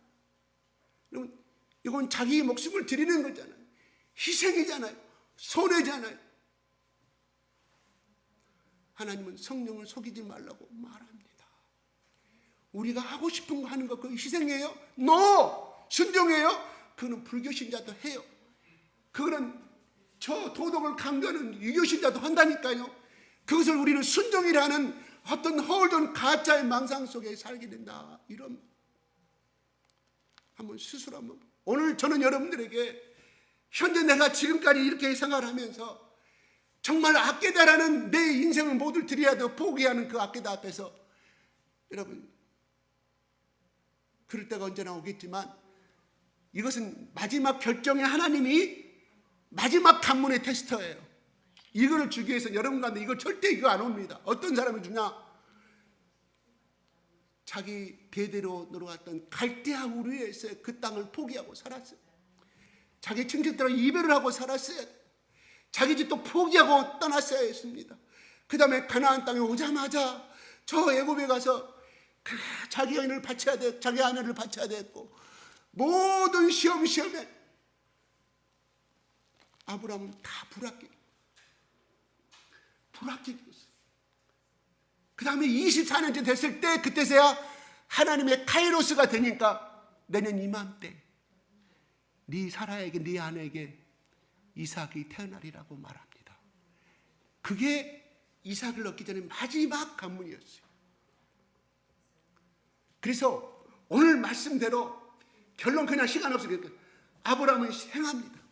여러분, 이건 자기 목숨을 드리는 거잖아요. 희생이잖아요. 손해잖아요. 하나님은 성령을 속이지 말라고 말합니다. 우리가 하고 싶은 거 하는 거 그거 희생이에요? No! 순종해요? 그거는 불교 신자도 해요. 그거는 저 도덕을 강조하는 유교신자도 한다니까요. 그것을 우리는 순종이라는 어떤 허울된 가짜의 망상 속에 살게 된다. 이런 한번 스스로 한번. 오늘 저는 여러분들에게 현재 내가 지금까지 이렇게 생활하면서 정말 아끼다라는 내 인생을 모두 드려야도 포기하는 그 아끼다 앞에서 여러분 그럴 때가 언제나 오겠지만 이것은 마지막 결정의 하나님이 마지막 관문의 테스터예요. 이거를 주기 위해서 여러분 가운데 이거 절대 이거 안 옵니다. 어떤 사람이 주냐? 자기 대대로 놀아왔던 갈대아 우르에서 그 땅을 포기하고 살았어요. 자기 친척들과 이별을 하고 살았어요. 자기 집도 포기하고 떠났어야 했습니다. 그 다음에 가나안 땅에 오자마자 저 애굽에 가서 자기 여인을 바쳐야 돼, 자기 아내를 바쳐야 됐고 모든 시험에 아브라함은 다 불합격이었어요. 그 다음에 24년째 됐을 때 그때서야 하나님의 카이로스가 되니까 내년 이맘때 네 사라에게 네 아내에게 이삭이 태어나리라고 말합니다. 그게 이삭을 얻기 전에 마지막 관문이었어요. 그래서 오늘 말씀대로 결론 그냥 시간 없으니까 아브라함은 행합니다.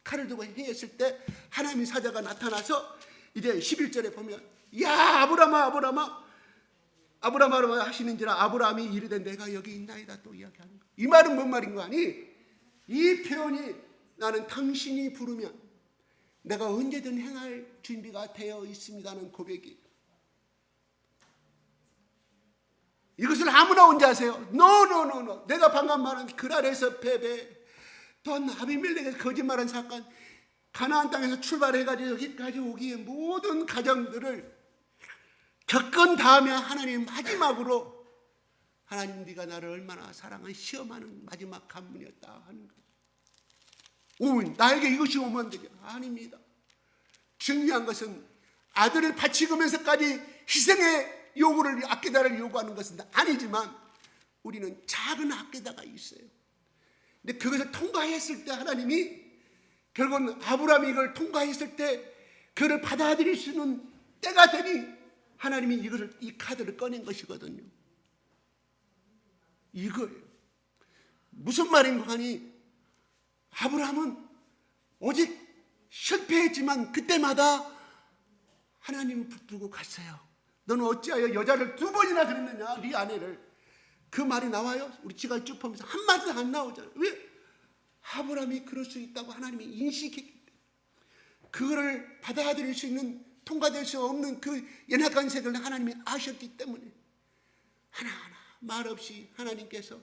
칼을 들고 행했을 때 하나님의 사자가 나타나서 이제 11절에 보면 야 아브라함아 하시는지라 아브라함이 이르되 내가 여기 있나이다 또 이야기하는 거예요. 이 말은 뭔 말인 거 아니? 이 표현이 나는 당신이 부르면 내가 언제든 행할 준비가 되어 있습니다는 고백이. 이것을 아무나 언제 하세요? No. 내가 방금 말한 그랄에서 패배, 또한 아비멜렉에서 거짓말한 사건, 가나안 땅에서 출발해가지고 여기까지 오기에 모든 과정들을 겪은 다음에 하나님 마지막으로 하나님 네가 나를 얼마나 사랑하는 시험하는 마지막 관문이었다 하는 거예요. 나에게 이것이 오면 되죠. 아닙니다. 중요한 것은 아들을 바치면서까지 희생의 요구를 아끼다를 요구하는 것은 아니지만 우리는 작은 아끼다가 있어요. 근데 그것을 통과했을 때 하나님이 결국은 아브라함이 이걸 통과했을 때 그를 받아들일 수 있는 때가 되니 하나님이 이 카드를 꺼낸 것이거든요. 이거예요. 무슨 말인가 하니 아브라함은 오직 실패했지만 그때마다 하나님을 붙들고 갔어요. 너는 어찌하여 여자를 2번이나 그랬느냐 네 아내를. 그 말이 나와요? 우리 지가 쭉 보면서 한마디도 안 나오잖아요. 왜? 아브라함이 그럴 수 있다고 하나님이 인식했기 때문에 그거를 받아들일 수 있는 통과될 수 없는 그 연약한 색을 하나님이 아셨기 때문에 하나하나 말없이 하나님께서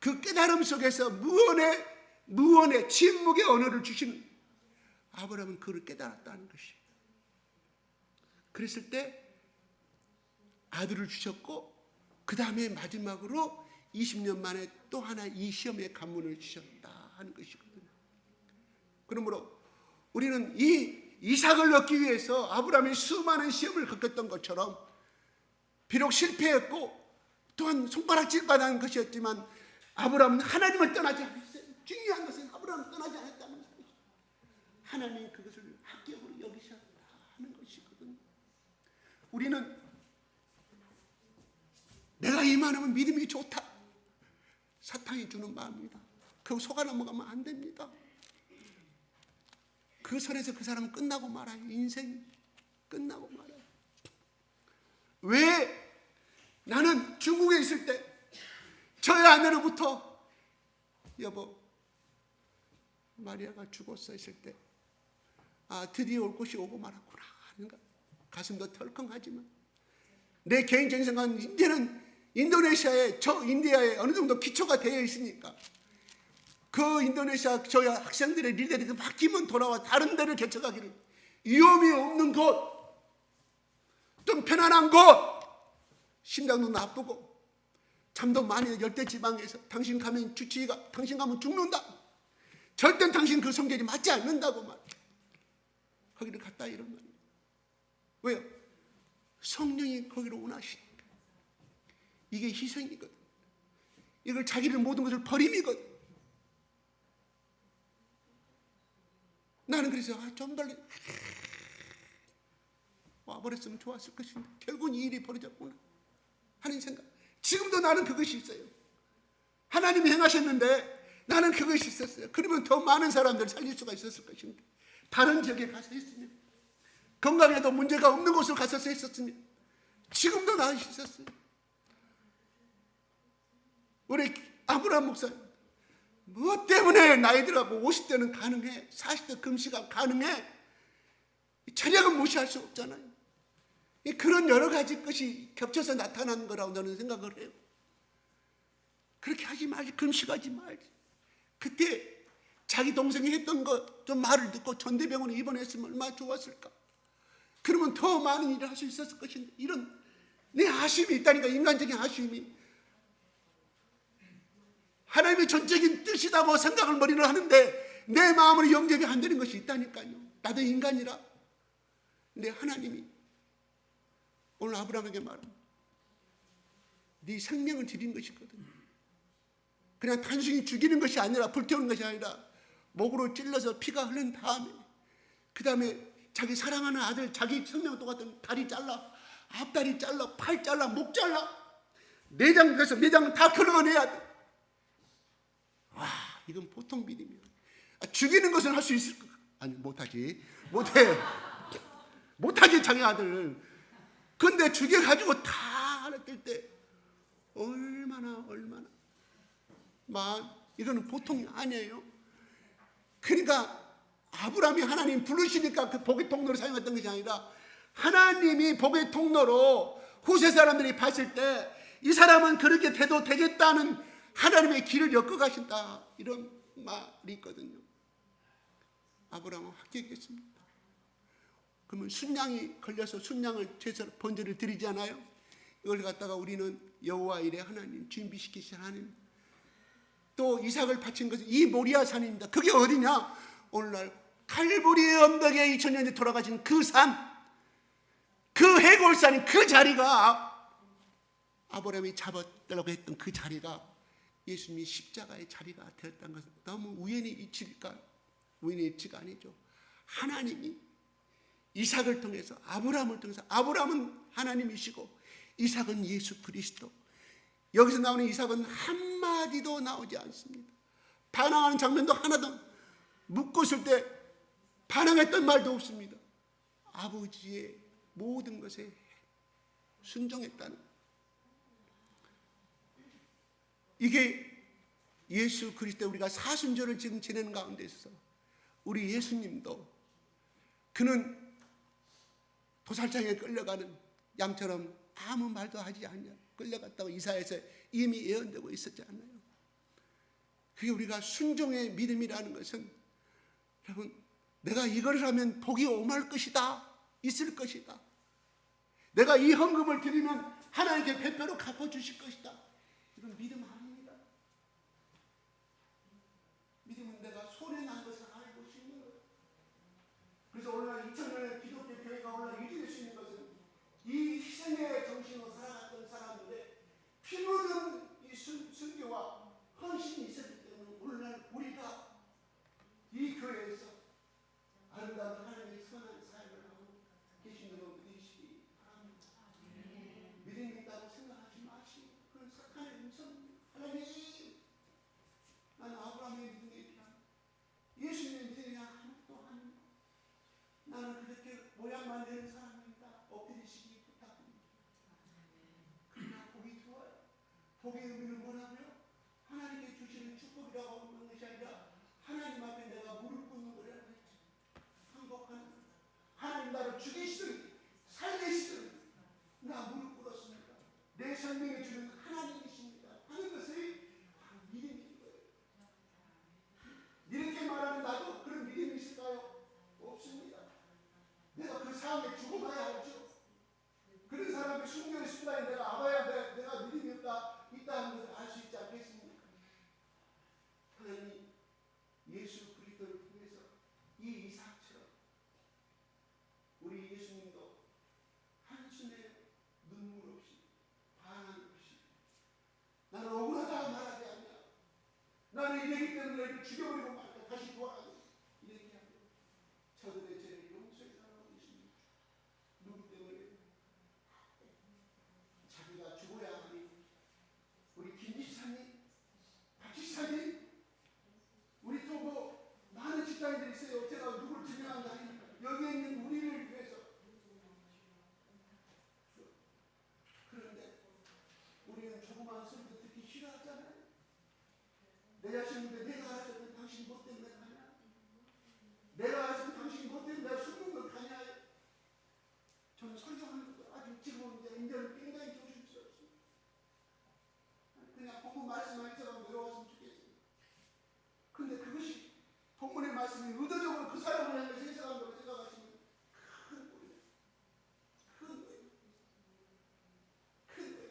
그 깨달음 속에서 무언의 침묵의 언어를 주시는 아브라함은 그걸 깨달았다는 것이에요. 그랬을 때 아들을 주셨고 그 다음에 마지막으로 20년 만에 또 하나 이 시험의 관문을 주셨다 하는 것이거든요. 그러므로 우리는 이 이삭을 얻기 위해서 아브라함이 수많은 시험을 겪었던 것처럼 비록 실패했고 또한 손가락질 받은 것이었지만 아브라함은 하나님을 떠나지 않았어요. 중요한 것은 아브라함을 떠나지 않았다는 것이죠. 하나님이 그것을 합격으로 여기셨다 하는 것이거든요. 우리는 내가 이만하면 믿음이 좋다. 사탄이 주는 마음입니다. 그거 속아 넘어가면 안 됩니다. 그 선에서 그 사람은 끝나고 말아요. 인생이 끝나고 말아요. 왜? 나는 중국에 있을 때 저희 아내로부터 여보 마리아가 죽었어 했을 때 드디어 올 곳이 오고 말았구나 하는 거 가슴도 덜컹하지만 내 개인적인 생각은 이제는 인도네시아에 인디아에 어느 정도 기초가 되어 있으니까 그 인도네시아 저희 학생들의 리더들이 바뀌면 돌아와 다른 데를 개척하기를 위험이 없는 곳, 좀 편안한 곳, 심장도 나쁘고 잠도 많이 열대지방에서 당신 가면 주치의가 당신 가면 죽는다. 절대 당신 그 성격이 맞지 않는다고 말. 거기를 갔다 이런 말이에요. 왜요? 성령이 거기로 원하시니까. 이게 희생이거든. 이걸 자기를 모든 것을 버림이거든. 나는 그래서 좀 더 와버렸으면 좋았을 것인데 결국은 이 일이 벌어졌구나 하는 생각. 지금도 나는 그것이 있어요. 하나님이 행하셨는데 나는 그것이 있었어요. 그러면 더 많은 사람들을 살릴 수가 있었을 것인데 다른 지역에 가서 했으면, 건강에도 문제가 없는 곳을 가서 했었으면 지금도 나을 수 있었어요. 우리 아브라함 목사님 뭐 때문에 나이 들하고 50대는 가능해, 40대 금시가 가능해, 철학은 무시할 수 없잖아요. 그런 여러 가지 것이 겹쳐서 나타난 거라고 저는 생각을 해요. 그렇게 하지 말지, 금식하지 말지. 그때 자기 동생이 했던 거 좀 말을 듣고 전대병원에 입원했으면 얼마나 좋았을까. 그러면 더 많은 일을 할 수 있었을 것인데, 이런 내 아쉬움이 있다니까. 인간적인 아쉬움이. 하나님의 전적인 뜻이라고 생각을 머리를 하는데 내 마음으로 영접이 안 되는 것이 있다니까요. 나도 인간이라. 근데 하나님이 오늘 아브라함에게 말합니다. 네 생명을 드린 것이거든요. 그냥 단순히 죽이는 것이 아니라, 불태우는 것이 아니라 목으로 찔러서 피가 흐른 다음에, 그 다음에 자기 사랑하는 아들, 자기 생명 똑같은 다리 잘라, 앞다리 잘라, 팔 잘라, 목 잘라, 내장, 그래서 내장은 다 긁어내야 돼. 와, 이건 보통 믿음이야. 죽이는 것은 할 수 있을 것, 아니 못하지, 못하지 자기 아들. 근데 죽여가지고 다 하나 뜰 때 얼마나 이거는 보통이 아니에요. 그러니까 아브라함이 하나님 부르시니까 그 복의 통로를 사용했던 것이 아니라, 하나님이 복의 통로로 후세 사람들이 봤을 때 이 사람은 그렇게 돼도 되겠다는 하나님의 길을 엮어가신다, 이런 말이 있거든요. 아브라함은 합격했습니다. 그러면 순양이 걸려서 순양을 제사 번제를 드리잖아요. 이걸 갖다가 우리는 여호와 이레 하나님, 준비시키신 하나님, 또 이삭을 바친 것은 이 모리아 산입니다. 그게 어디냐? 오늘날 칼보리의 언덕에 2000년에 돌아가신 그 산, 그 해골산인 그 자리가, 아브라함이 잡았다고 했던 그 자리가 예수님이 십자가의 자리가 되었다는 것은 너무 우연의 일치일까? 우연의 일치가 아니죠. 하나님이 이삭을 통해서, 아브라함을 통해서, 아브라함은 하나님이시고 이삭은 예수 그리스도. 여기서 나오는 이삭은 한마디도 나오지 않습니다. 반항하는 장면도 하나도, 묻고있을 때 반항했던 말도 없습니다. 아버지의 모든 것에 순종했다는, 이게 예수 그리스도, 우리가 사순절을 지금 지내는 가운데 있어 우리 예수님도, 그는 도살장에 끌려가는 양처럼 아무 말도 하지 않냐, 끌려갔다고 이사야에서 이미 예언되고 있었지 않나요? 그게 우리가 순종의 믿음이라는 것은, 여러분, 내가 이걸 하면 복이 오말 것이다, 있을 것이다, 내가 이 헌금을 드리면 하나님께 배표로 갚아주실 것이다, 이건 믿음 아닙니다. 믿음은 내가 손해난 것을 알고 싶는 거예요. 그래서 오늘날 2000년의 기독교 교회가 오늘날 유지될 수 있는 것은 이 희생의 정신으로 살아갔던 사람들의 피 묻은 이 순교와 헌신이 있었기 때문에 오늘날 우리가 이 교회에서 아름다운 하나님의 선한 삶을 하고 계신 줄 믿으시기 바랍니다. 믿음이 있다고 생각하지 마시고, 그건 사탄의 음성입니다. 하나님, 나는 아브라함의 믿음이 있다, 예수님의 믿음이 아무것도 아닙니다. 나는 그렇게 모양만 되는 사람입니다. 엎드리시기 부탁드립니다. 그러나 복이 좋아요. 복의 의미는 뭐라고요? 하나님께 주시는 축복이라고 하는 것이 아니라 하나님 앞에 내가 무릎 꿇는 거라고 했죠. 항복하는, 하나님 나를 죽이시든 살리시든 나 무릎 꿇었습니다. 내 생명을 주는 하나님이십니다 하는 것이 바로 믿음인 거예요. 이렇게 말하는 나도 그런 믿음이 있을까요? 없습니다. 내가 그 상황에 죽어가야 알죠. 그런 사람이 순교의 순간에 내가 알아야 내가 믿음이 있다는 것을 알 수 있지 않겠습니까? 하나님 예수 그리스도를 통해서 이 이삭처럼 우리 예수님도 한순의 눈물 없이, 반항 없이, 나는 억울하다 말하지 않냐, 나는 이러기 때문에 죽여버리고 말까, 다시 돌아가고, 이렇게 하고 내 자신인데 내가 알았으면 당신 뭐 때문에 가냐? 내가 알았으면 당신 뭐 때문에 내가 숨는 걸 가냐? 저는 설교하는 것도 아주 지금 이제 인정을 굉장히 조심스럽습니다. 그냥 본문 말씀만 있어도 외로웠으면 좋겠습니다. 그런데 그것이 본문의 말씀이 의도적으로 그 사람을 향해서 해석한 걸로 생각하시면 큰 거예요. 큰 거예요. 큰 거예요.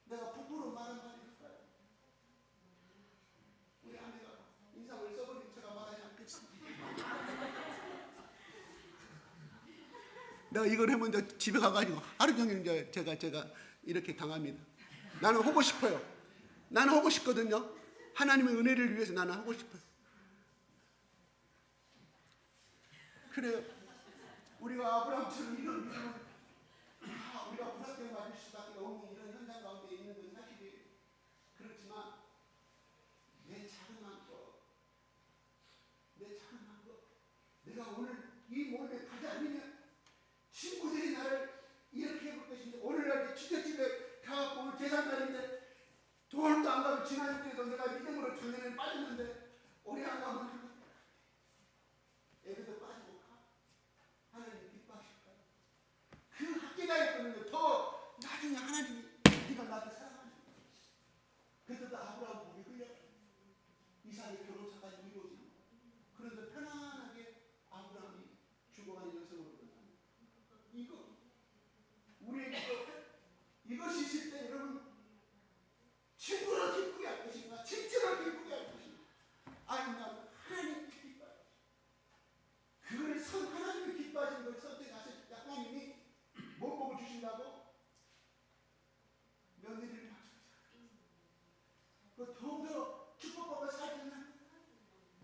내가 부끄러운 말은 말일까요? 우리 아내가 인상을 써버린 제가 말하지 않겠습니다. 내가 이걸 하면 이제 집에 가가지고 하루 종일 이제 제가 이렇게 당합니다. 나는 하고 싶어요. 나는 하고 싶거든요. 하나님의 은혜를 위해서 나는 하고 싶어요. 그래요. 우리가 아브라함처럼 이런 우리가 불합격 맞을 수밖에 없는 이런 현장 가운데 있는 건 사실이에요. 그렇지만 내 작은 마음껏 내가 오늘 이 몸에 가지 않으면 친구들이 나를 이렇게 해볼 것인데 오늘날 주택집에 가갖고 오늘 계산날인데 돈도 안 가면 지난주에도 내가 믿음으로 작년에 빠졌는데 올해 안 가면 애들도 빠지고 가. 하나님 기뻐하실까요? 그 학계가 있거든요. 더 나중에 하나님이 네가 나를 사랑하는 그때도 아브라함 복이 흘려 이삭의 결혼사까지 이루어집니다. 그런데 편안하게 아브라함이 죽어가는 여성으로 끝납니다. 우리에게 이것이 있을 때 여러분 친구를 기쁘게 할 것인가 친척을 기쁘게 할 것인가 아니면 하나님 기뻐할 것인가 하나님이 기뻐하시는 걸 선택하실 때 하나님이 못 보고 주신다고 며느리를 맞춰주세요. 그 더욱더 축복받고 살면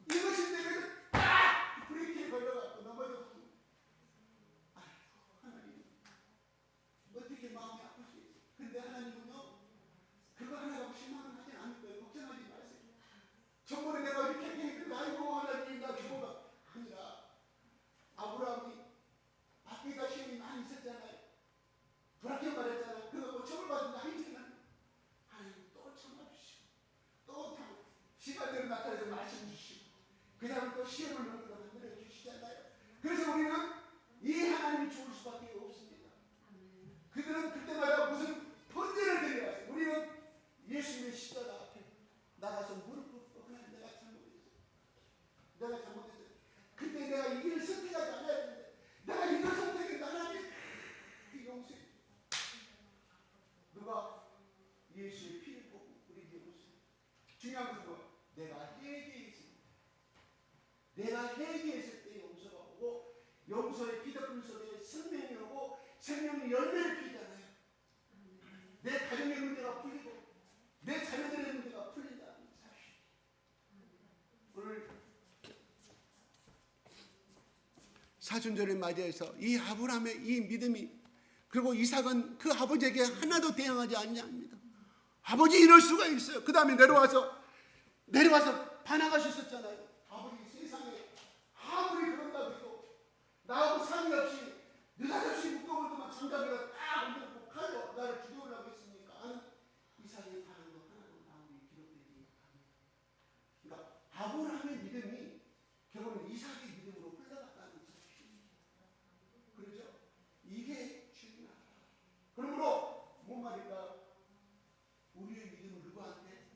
이것이 되면 딱 브레이크에 걸려갖고 넘어졌고 하나님 어떻게 마음이 아프시겠어요? 근데 하나님은요 그거 하나라고 실망을 하지 않을 거예요. 걱정하지 마세요. 저번에 내가 이렇게 했는데 아이고 하나님 나 죽어가 아니라 아브라함이 밖에다 시험이 많이 있었잖아요. 불합격 말했잖아요. 그거 처벌 받은다 하이지만 하나님 또 참아주시고 또 시간대로 나타나서 말씀 주시고 그 다음에 또 시험을 넣고 만들어 주시잖아요. 그래서 우리는 이 하나님이 좋을 수밖에 없습니다. 그들은 그때마다 무슨 번제를 드려왔어요. 우리는 예수님의 십자가 앞에 나가서 무릎 꿇고 하나님 내가 잘못했어요. 근데 내가 이 길을 선택하지 않아야 되는데 내가 이걸 선택했는데 하나님 용서해. 누가 예수의 피를 보고 우리에게 용서해. 중요한 것은 뭐? 내가 회개했을 때 용서가 오고 용서의 피 덮은 속에 생명이 오고 생명이 열매를 피잖아요. 내 가정의 문제가 풀리고 내 자녀들의 문제가 풀린다는 사실. 오늘 사순절을 맞이해서 이 아브라함의 이 믿음이 그리고 이삭은 그 아버지에게 하나도 대항하지 않냐합니다. 아버지 이럴 수가 있어요. 그 다음에 내려와서 반항할 수 있었잖아요. 아버지 세상에 아무리 그런다고 해도 나하고 상의 없이 느닷없이 묶어볼 때만 장작이가 딱 얹어놓고 칼로 나를 죽여오려고 했으니까 하는 이삭의 반응도 하나도 나오게 기록되지 않습니다. 그러니까 아브라함의 믿음이 결국은 이삭의 믿음으로 흘러갔다는 사실입니다. 그렇죠? 이게 중요하다. 그러므로 뭔 말일까? 우리의 믿음을 누구한테?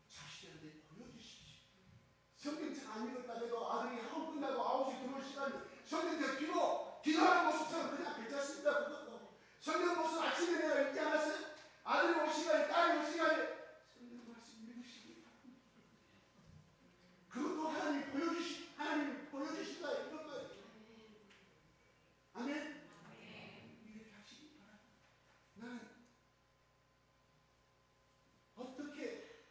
자식들한테 보여주십시오. 성경책 안 읽었다 해도 아들이 학원 끝나고 9시 들어올 시간에 성경책 피고 기도하는 모습처럼 그냥 괜찮습니다. 그것도 성경 모습 아침에 내가 읽지 않았어요? 아들이 올 시간에 딸이 올 시간에 성경 말씀 읽으시기 바랍니다. 그것도 하나님 보여주신다 이런 거예요. 아멘? 이렇게 하시기 바랍니다. 나는 어떻게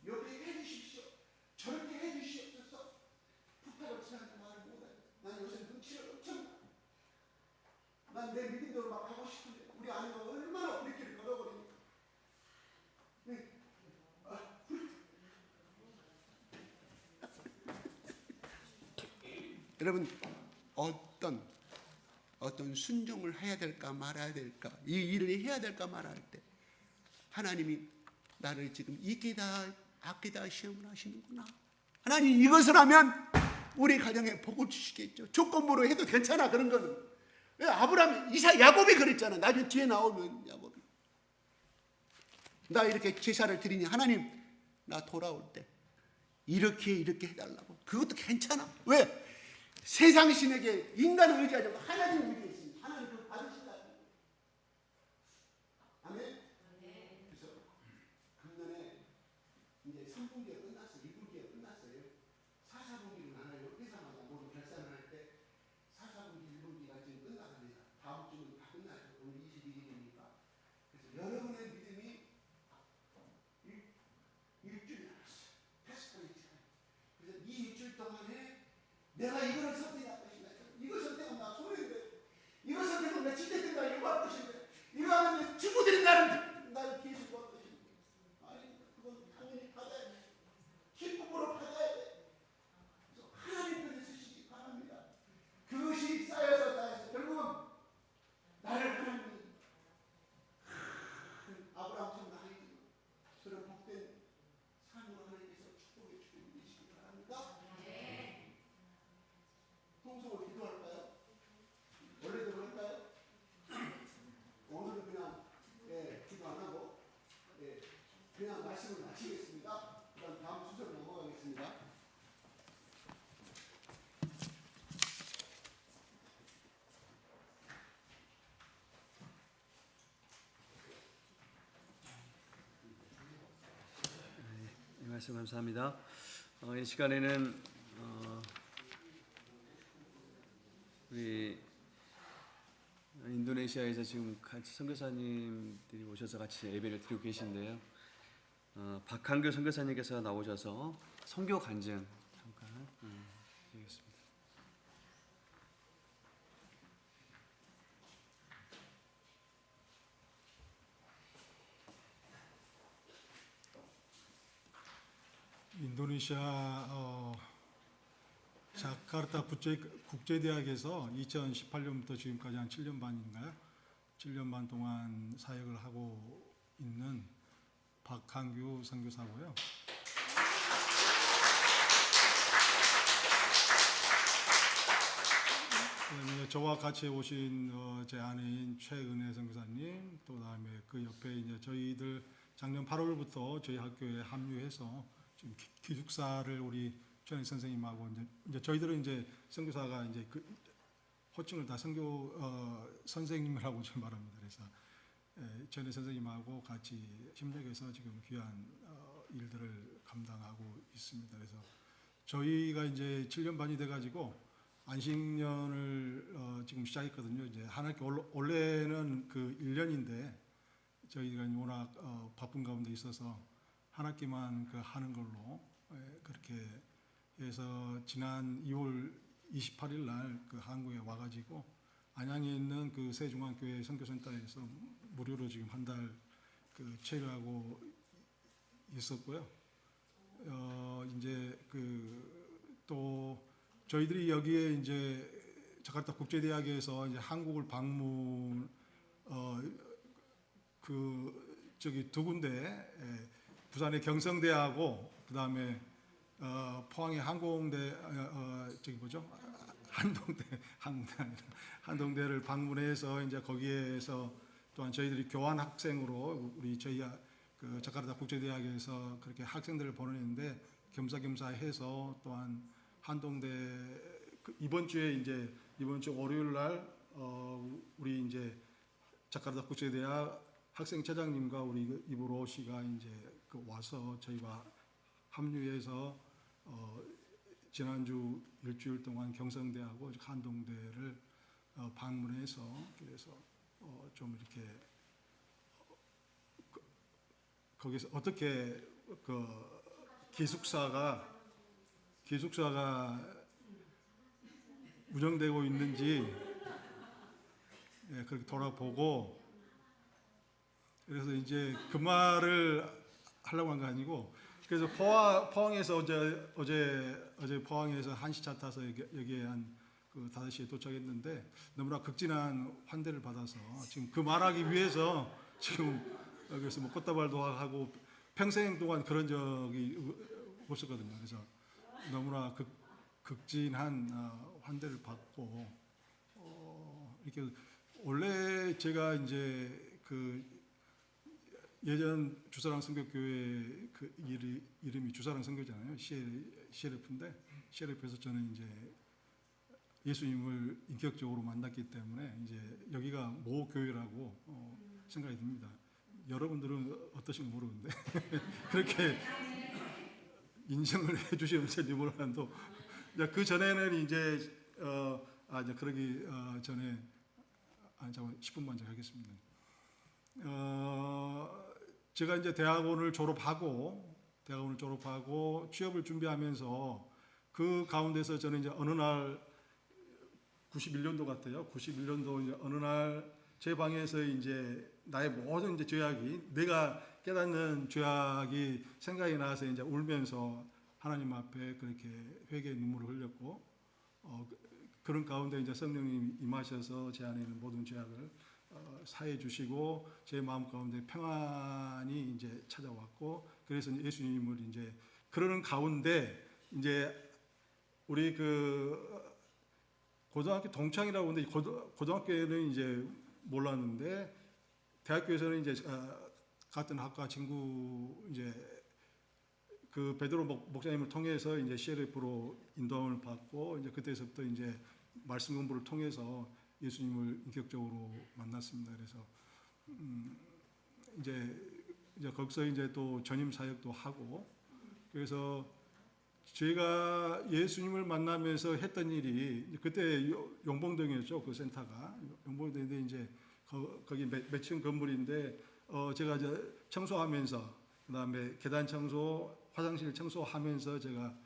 여기 해주십시오. 저렇게 해주시옵소서. 부탁을 지나는 말을 못해요. 난 요새 눈치를 엄청 난 내 믿음대로 막 하고 싶은데 우리 아내가 얼마나 브레이크를 걸어버리니까. 네. 여러분 어떤 순종을 해야 될까 말아야 될까 이 일을 해야 될까 말아야 할 때 하나님이 나를 지금 이 길다 아끼다가 시험을 하시는구나. 하나님 이것을 하면 우리 가정에 복을 주시겠죠. 조건부로 해도 괜찮아. 그런 거는. 왜 아브라함, 이삭, 야곱이 그랬잖아. 나중에 뒤에 나오면 야곱이 나 이렇게 제사를 드리니 하나님 나 돌아올 때 이렇게 해달라고. 그것도 괜찮아. 왜? 세상 신에게 인간을 의지하지 말고 하나님 의지했으니 하나님 그거 받으신다. 아멘. 그래서 금년에 이제 3분기가 끝났어요. 2분기가 끝났어요. 4, 4분기로 나눠요. 회사마다 모두 결산을 할 때 4, 4분기, 1분기가 지금 끝나갑니다. 다음 주는 다 끝나죠. 오늘 21일이니까. 그래서 여러분의 믿음이 일주일 남았어요. 패스권이 있잖아요. 그래서 이 일주일 동안에 내가 이거를 선택할 것인가? 이거 선택하면 나 손해인데, 이거 선택하면 나 지대된다. 이거 할 것인데, 이거 하면 친구들이 나를 계속 할 것인데, 아니 그건 당연히 받아야 돼. 기쁨으로 받아야 돼. 그래서 하나님 편에 쓰시기 바랍니다. 그것이 쌓여서 결국은 나를 하나님이 아브라함처럼 나에게 그런 복된 삶으로 하나님께서 축복해 주시고 계시기 바랍니다. 통성을 기도할까요? 원래대로 할까요? 오늘은 그냥 기도 안 하고 그냥 말씀을 마치겠습니다. 그다음 다음 순서로 넘어가겠습니다. 이 말씀 감사합니다. 이 시간에는 우리 인도네시아에서 지금 같이 선교사님들이 오셔서 같이 예배를 드리고 계신데요. 박한교 선교사님께서 나오셔서 선교 간증 잠깐 드리겠습니다. 인도네시아 자카르타 국제대학에서 2018년부터 지금까지 한 7년 반인가요? 7년 반 동안 사역을 하고 있는 박한규 선교사고요. 그다음에 저와 같이 오신 제 아내인 최은혜 선교사님, 또 다음에 그 옆에 이제 저희들 작년 8월부터 저희 학교에 합류해서 지금 기숙사를 우리 전희 선생님하고 이제 저희들은 이제 선교사가 이제 그 호칭을 다 선교 선생님이라고 좀 말합니다. 그래서 전희 선생님하고 같이 협력해서 지금 귀한 일들을 감당하고 있습니다. 그래서 저희가 이제 7년 반이 돼가지고 안식년을 지금 시작했거든요. 이제 한 학기 원래는 그 1년인데 저희가 워낙 바쁜 가운데 있어서 한 학기만 그 하는 걸로 그렇게 해서 지난 2월 28일 날 그 한국에 와가지고 안양에 있는 그 새중앙교회 선교센터에서 무료로 지금 한 달 그 체류하고 있었고요. 이제 그 또 저희들이 여기에 이제 자카르타 국제대학에서 이제 한국을 방문 그 저기 두 군데 부산의 경성대하고 그 다음에 포항의 항공대 저기 뭐죠? 한동대를 방문해서 이제 거기에서 또한 저희들이 교환 학생으로 우리 저희 그 자카르타 국제대학에서 그렇게 학생들을 보내는데 겸사겸사해서 또한 한동대 이번 주에 이제 이번 주 월요일 날 우리 이제 자카르타 국제대학 학생회장님과 우리 이브로 씨가 이제 그 와서 저희가 합류해서 지난주 일주일 동안 경성대하고 한동대를 방문해서 그래서 좀 이렇게 거기서 어떻게 그 기숙사가 운영되고 있는지 그렇게 돌아보고 그래서 이제 그 말을 하려고 한 거 아니고 그래서 포항에서 어제 포항에서 1시차 타서 여기에 한 그 5시에 도착했는데 너무나 극진한 환대를 받아서 지금 그 말하기 위해서 지금 여기서 뭐 꽃다발도 하고 평생 동안 그런 적이 없었거든요. 그래서 너무나 극진한 환대를 받고 이렇게 원래 제가 이제 그 예전 주사랑 선교교회 그 이름이 주사랑 선교잖아요. CLF인데 CLF에서 저는 이제 예수님을 인격적으로 만났기 때문에 이제 여기가 모 교회라고 생각이 듭니다. 여러분들은 어떠신지 모르는데 그렇게 인정을 해주시는지 모르는데 그 전에는 이제 이제 그러기 전에 잠깐 10분만 더 하겠습니다. 제가 이제 대학원을 졸업하고 취업을 준비하면서 그 가운데서 저는 이제 어느 날 91년도 같아요. 91년도 이제 어느 날 제 방에서 이제 나의 모든 이제 죄악이 내가 깨닫는 죄악이 생각이 나서 이제 울면서 하나님 앞에 그렇게 회개의 눈물을 흘렸고 그런 가운데 이제 성령님이 임하셔서 제 안에 있는 모든 죄악을 사해 주시고 제 마음 가운데 평안이 이제 찾아왔고 그래서 예수님을 이제 그러는 가운데 이제 우리 그 고등학교 동창이라고 하는데 고등학교에는 이제 몰랐는데 대학교에서는 이제 같은 학과 친구 이제 그 베드로 목사님을 통해서 이제 CLF로 인도함을 받고 이제 그때서부터 이제 말씀 공부를 통해서 예수님을 인격적으로 만났습니다. 그래서 이제 거기서 이제 또 전임 사역도 하고 그래서 제가 예수님을 만나면서 했던 일이 그때 용봉동이었죠. 그 센터가 용봉동인데 이제 거기 몇 층 건물인데 제가 이제 청소하면서 그다음에 계단 청소, 화장실 청소하면서 제가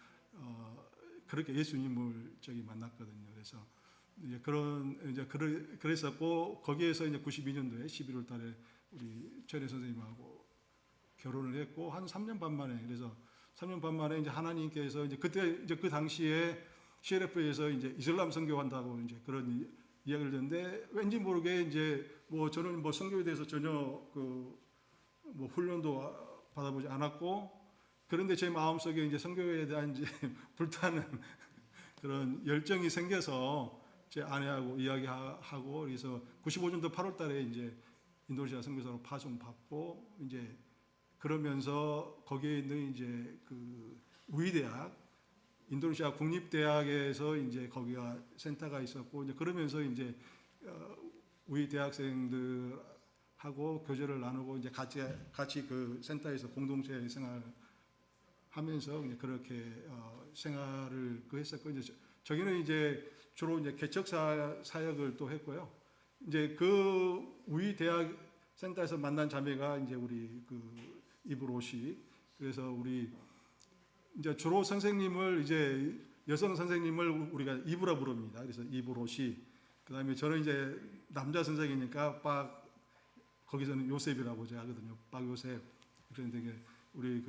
그렇게 예수님을 만났거든요. 그래서 이제 그랬었고 거기에서 이제 92년도에 11월달에 우리 최래 선생님하고 결혼을 했고 한 3년 반 만에 그래서 3년 반 만에 이제 하나님께서 이제 그때 이제 그 당시에 CLF에서 이제 이슬람 선교한다고 이제 그런 이야기를 듣는데 왠지 모르게 이제 뭐 저는 뭐 선교에 대해서 전혀 뭐 훈련도 받아보지 않았고 그런데 제 마음속에 이제 선교에 대한 이제 불타는 그런 열정이 생겨서 제 아내하고 이야기하고 그래서 95년도 8월달에 이제 인도네시아 선교사로 파송 받고 이제 그러면서 거기에 있는 이제 그 우이대학 인도네시아 국립대학에서 이제 거기가 센터가 있었고 이제 그러면서 이제 우이 대학생들하고 교제를 나누고 이제 같이 그 센터에서 공동체 생활하면서 이제 그렇게 생활을 했었고 이제 저기는 이제 주로 이제 개척 사역을 또 했고요. 이제 그 우이 대학 센터에서 만난 자매가 이제 우리 그 이브로시 그래서 우리 이제 주로 선생님을 이제 여성 선생님을 우리가 이브라 부릅니다. 그래서 이브로시 그다음에 저는 이제 남자 선생이니까 거기서는 요셉이라고 제가 하거든요. 박 요셉 그런데 우리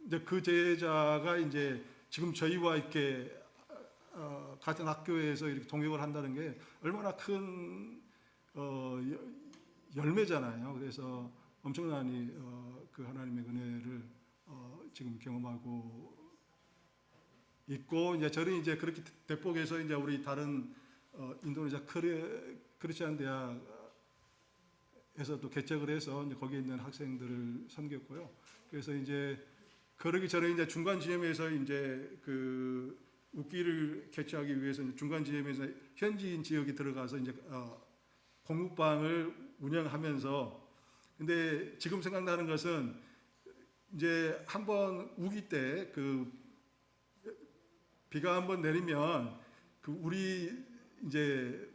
이제 그 제자가 이제 지금 저희와 이렇게 같은 학교에서 이렇게 동역을 한다는 게 얼마나 큰 열매잖아요. 그래서 엄청나게 그 하나님의 은혜를 지금 경험하고 있고 이제 저는 이제 그렇게 대폭에서 이제 우리 다른 인도네시아 크리스찬 대학에서 또 개척을 해서 이제 거기에 있는 학생들을 섬겼고요. 그래서 이제 그러기 전에 이제 중간 지점에서 이제 그 웃기를 개최하기 위해서 이제 중간 지점에서 현지인 지역에 들어가서 이제 공부방을 운영하면서 근데 지금 생각나는 것은 이제 한번 우기 때 그 비가 한번 내리면 그 우리 이제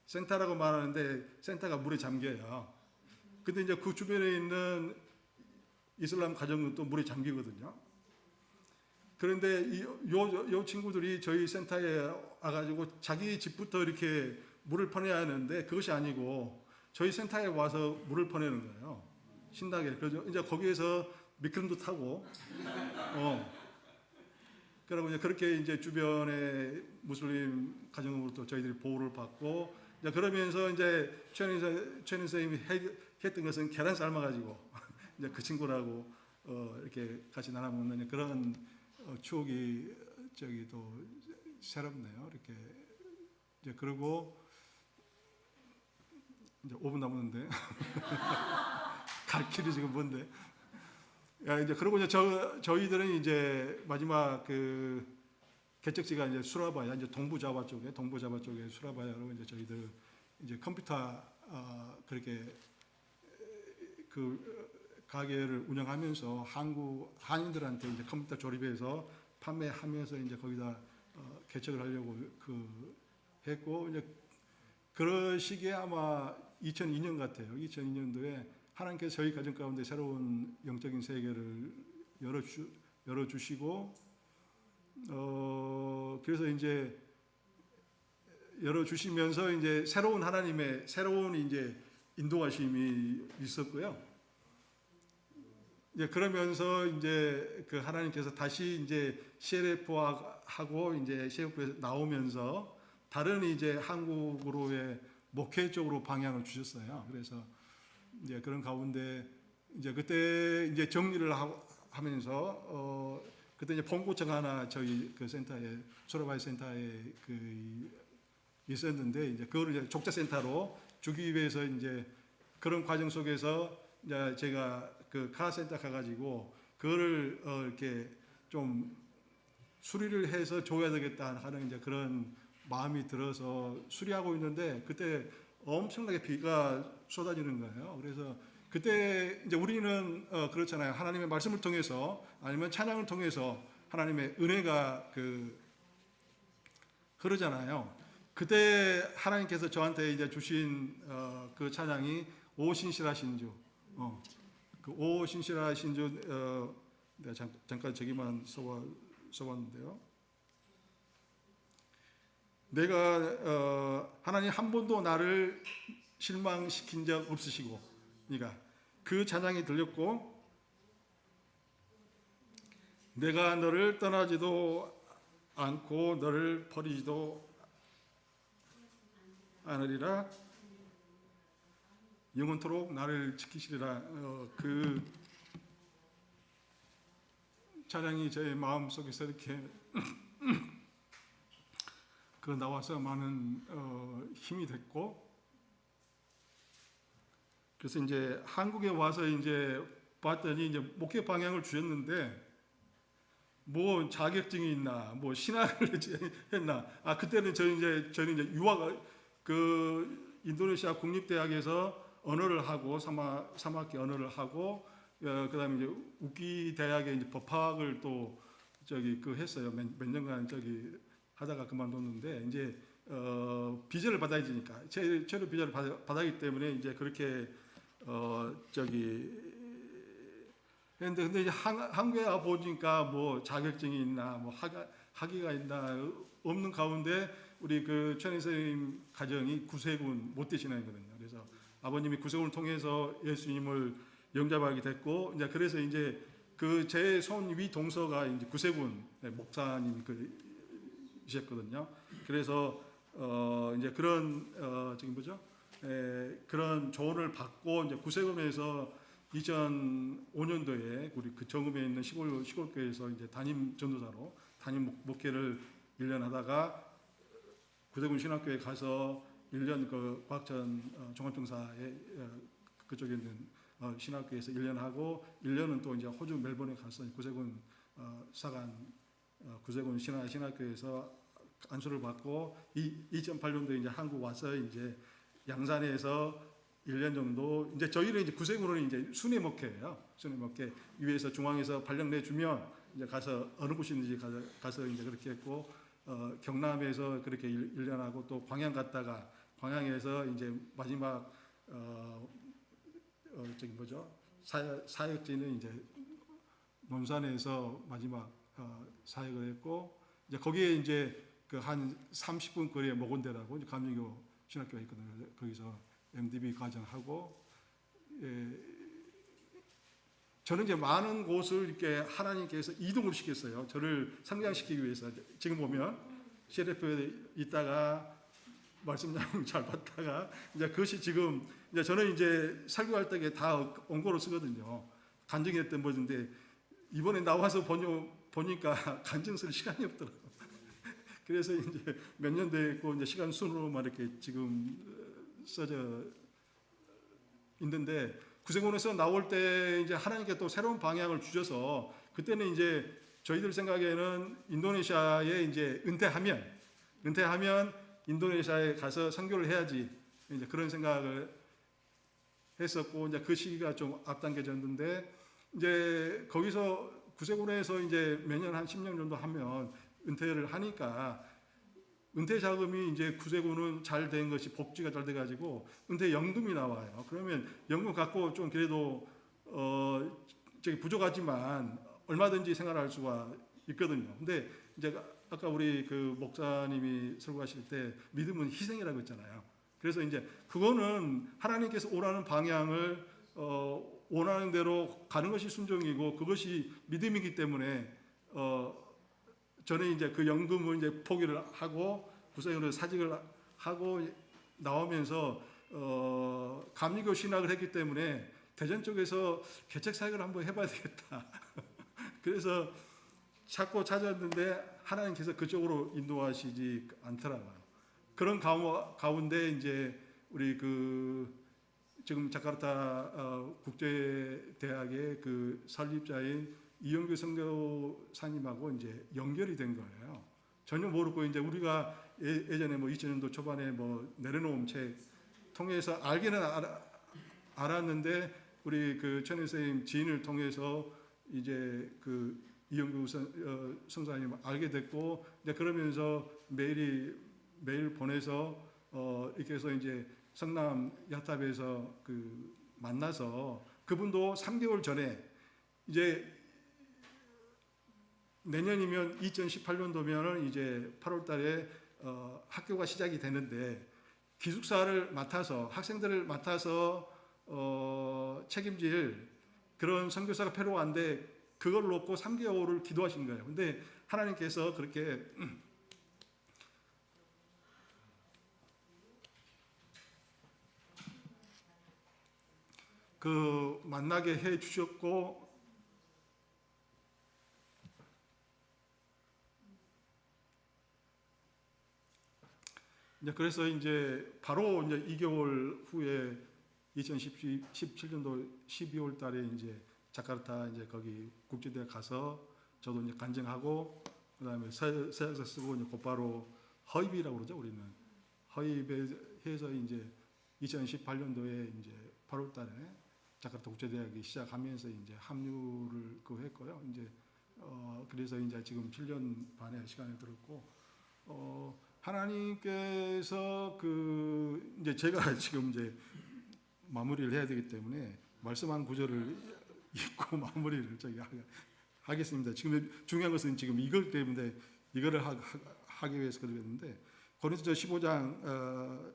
센터라고 말하는데 센터가 물에 잠겨요. 근데 이제 그 주변에 있는 이슬람 가정은 또 물에 잠기거든요. 그런데 요 친구들이 저희 센터에 와가지고 자기 집부터 이렇게 물을 퍼내야 하는데 그것이 아니고 저희 센터에 와서 물을 퍼내는 거예요. 신나게. 그래서 이제 거기에서 미끄럼도 타고, 그러고 이제 그렇게 이제 주변의 무슬림 가정으로부터 저희들이 보호를 받고, 이제 그러면서 이제 최 선생님이 했던 것은 계란 삶아가지고 이제 그 친구라고 이렇게 같이 나눠 먹는 그런 추억이 저기 또 새롭네요. 이렇게 이제 그리고 이제 5분 남았는데 갈 길이 지금 뭔데? 야, 이제 그리고 이제 저희들은 이제 마지막 그 개척지가 이제 수라바야, 이제 동부자바 쪽에 수라바야로 이제 저희들 이제 컴퓨터 그렇게 그 가게를 운영하면서 한인들한테 이제 컴퓨터 조립해서 판매하면서 이제 거기다 개척을 하려고 그 했고, 이제 그런 시기에 아마 2002년 같아요. 2002년도에 하나님께서 저희 가정 가운데 새로운 영적인 세계를 열어주시고, 그래서 이제 열어주시면서 이제 새로운 하나님의 새로운 이제 인도하심이 있었고요. 이제 그러면서 이제 그 하나님께서 다시 이제 CLF하고 이제 CLF에서 나오면서 다른 이제 한국으로의 목회 쪽으로 방향을 주셨어요. 그래서 이제 그런 가운데 이제 그때 이제 정리를 하면서 그때 이제 폰고청 하나 저희 그 센터에 소라바이 센터에 그 있었는데 이제 그거를 이제 족자 센터로 주기 위해서 이제 그런 과정 속에서 이제 제가 그 카센터 가가지고 그거를 이렇게 좀 수리를 해서 줘야 되겠다 하는 이제 그런 마음이 들어서 수리하고 있는데 그때 엄청나게 비가 쏟아지는 거예요. 그래서 그때 이제 우리는 그렇잖아요. 하나님의 말씀을 통해서 아니면 찬양을 통해서 하나님의 은혜가 그 흐르잖아요. 그때 하나님께서 저한테 이제 주신 그 찬양이 오 신실하신 주, 그 오 신실하신 주, 내가 잠깐 저기만 써봤는데요. 내가 하나님 한 번도 나를 실망시킨 적 없으시고, 그러니까 그 찬양이 들렸고, 내가 너를 떠나지도 않고 너를 버리지도 않으리라, 영원토록 나를 지키시리라. 그 찬양이 제 마음 속에서 이렇게 그 나와서 많은 힘이 됐고, 그래서 이제 한국에 와서 이제 봤더니 이제 목회 방향을 주셨는데 뭐 자격증이 있나, 뭐 신학을 했나? 그때는 저는 이제 유학 그 인도네시아 국립대학에서 언어를 하고 3학기 언어를 하고 그다음에 이제 우기 대학에 이제 법학을 또 저기 그 했어요. 몇 년간 저기 하다가 그만뒀는데 이제 비자를 받아야 되니까 체류 비자를 받았기 때문에 이제 그렇게 저기 했는데 근데 이제 한국에 와 보니까 뭐 자격증이 있나 뭐 학위가 있나 없는 가운데 우리 그 최은희 선생님 가정이 구세군 못되신아이거든요. 그래서 아버님이 구세군을 통해서 예수님을 영접하게 됐고 이제 그래서 이제 그 제 손 위 동서가 이제 구세군 목사님이 이셨거든요. 그래서 이제 그런 지금 뭐죠? 그런 조언을 받고 이제 구세군에서 2005년도에 우리 그 정읍에 있는 시골교회에서 이제 담임 전도사로 담임 목회를 1년 하다가 구세군 신학교에 가서 1년 그 과학전 종합병사에 그쪽에 있는 신학교에서 1년 하고 1년은 또 이제 호주 멜번에 가서 구세군 사관 구세군 신학교에서 안수를 받고 2008년도에 이제 한국 와서 이제 양산에서 1년 정도 이제 저희는 이제 구세군으로는 이제 순회 목회예요. 순회 목회 위에서 중앙에서 발령 내주면 이제 가서 어느 곳이든지 가서 이제 그렇게 했고 경남에서 그렇게 1년 하고 또 광양 갔다가 광양에서 이제 마지막 저기 뭐죠 사역지는 이제 논산에서 마지막 사역을 했고 이제 거기에 이제 그 한 30분 거리에 목원대라고 이제 감리교 신학교가 있거든요. 거기서 MDB 과정하고 저는 이제 많은 곳을 이렇게 하나님께서 이동을 시켰어요. 저를 성장시키기 위해서 지금 보면 CLF에 있다가 말씀량 잘 받다가 이제 그것이 지금 이제 저는 이제 설교할 때 다 원고로 쓰거든요. 간증했던 버전인데 이번에 나와서 보니까 간증 쓸 시간이 없더라고요. 그래서 이제 몇 년 됐고 이제 시간 순으로만 이렇게 지금 써져 있는데 구세군에서 나올 때 이제 하나님께 또 새로운 방향을 주셔서 그때는 이제 저희들 생각에는 인도네시아에 이제 은퇴하면 인도네시아에 가서 선교를 해야지 이제 그런 생각을 했었고 이제 그 시기가 좀 앞당겨졌는데 이제 거기서 구세군에서 이제 매년 한 10년 정도 하면 은퇴를 하니까 은퇴 자금이 이제 구세군은 잘 된 것이 복지가 잘 돼가지고 은퇴 연금이 나와요. 그러면 연금 갖고 좀 그래도 저기 부족하지만 얼마든지 생활할 수가 있거든요. 근데 이제 아까 우리 그 목사님이 설교하실 때 믿음은 희생이라고 했잖아요. 그래서 이제 그거는 하나님께서 오라는 방향을 원하는 대로 가는 것이 순종이고 그것이 믿음이기 때문에 저는 이제 그 연금을 이제 포기를 하고 구세군으로 사직을 하고 나오면서 감리교 신학을 했기 때문에 대전 쪽에서 개척 사역을 한번 해봐야 되겠다. 그래서 찾고 찾았는데 하나님께서 그쪽으로 인도하시지 않더라고요. 그런 가운데 이제 우리 그 지금 자카르타 국제대학의 그 설립자인 이영규 선교사님하고 이제 연결이 된 거예요. 전혀 모르고 이제 우리가 예전에 뭐 2000년도 초반에 뭐 내려놓은 책 통해서 알기는 알았는데 우리 그 천일 선생님 지인을 통해서 이제 그 이영규 선사님 알게 됐고 이제 그러면서 메일 보내서 이렇게 해서 이제 성남 야탑에서 그 만나서 그분도 3개월 전에 이제 내년이면 2018년도면은 이제 8월 달에 학교가 시작이 되는데 기숙사를 맡아서 학생들을 맡아서 책임질 그런 선교사가 필요한데 그걸 놓고 3개월을 기도하신 거예요. 근데 하나님께서 그렇게 그 만나게 해 주셨고 이제 그래서 이제 바로 이제 2개월 후에 2017년도 12월 달에 이제 자카르타 이제 거기 국제대학 가서 저도 이제 간증하고 그다음에 서약서 쓰고 이제 곧바로 허입이라고 그러죠 우리는 허입에 해서 이제 2018년도에 이제 8월 달에 자카르타 국제대학이 시작하면서 이제 합류를 그 했고요. 이제 그래서 이제 지금 7년 반의 시간이 들었고 하나님께서 그 이제 제가 지금 이제 마무리를 해야 되기 때문에 말씀한 구절을 읽고 마무리를 저기 하겠습니다. 지금 중요한 것은 지금 이것 때문에 이거를 하기 위해서 그랬는데 고린도서 15장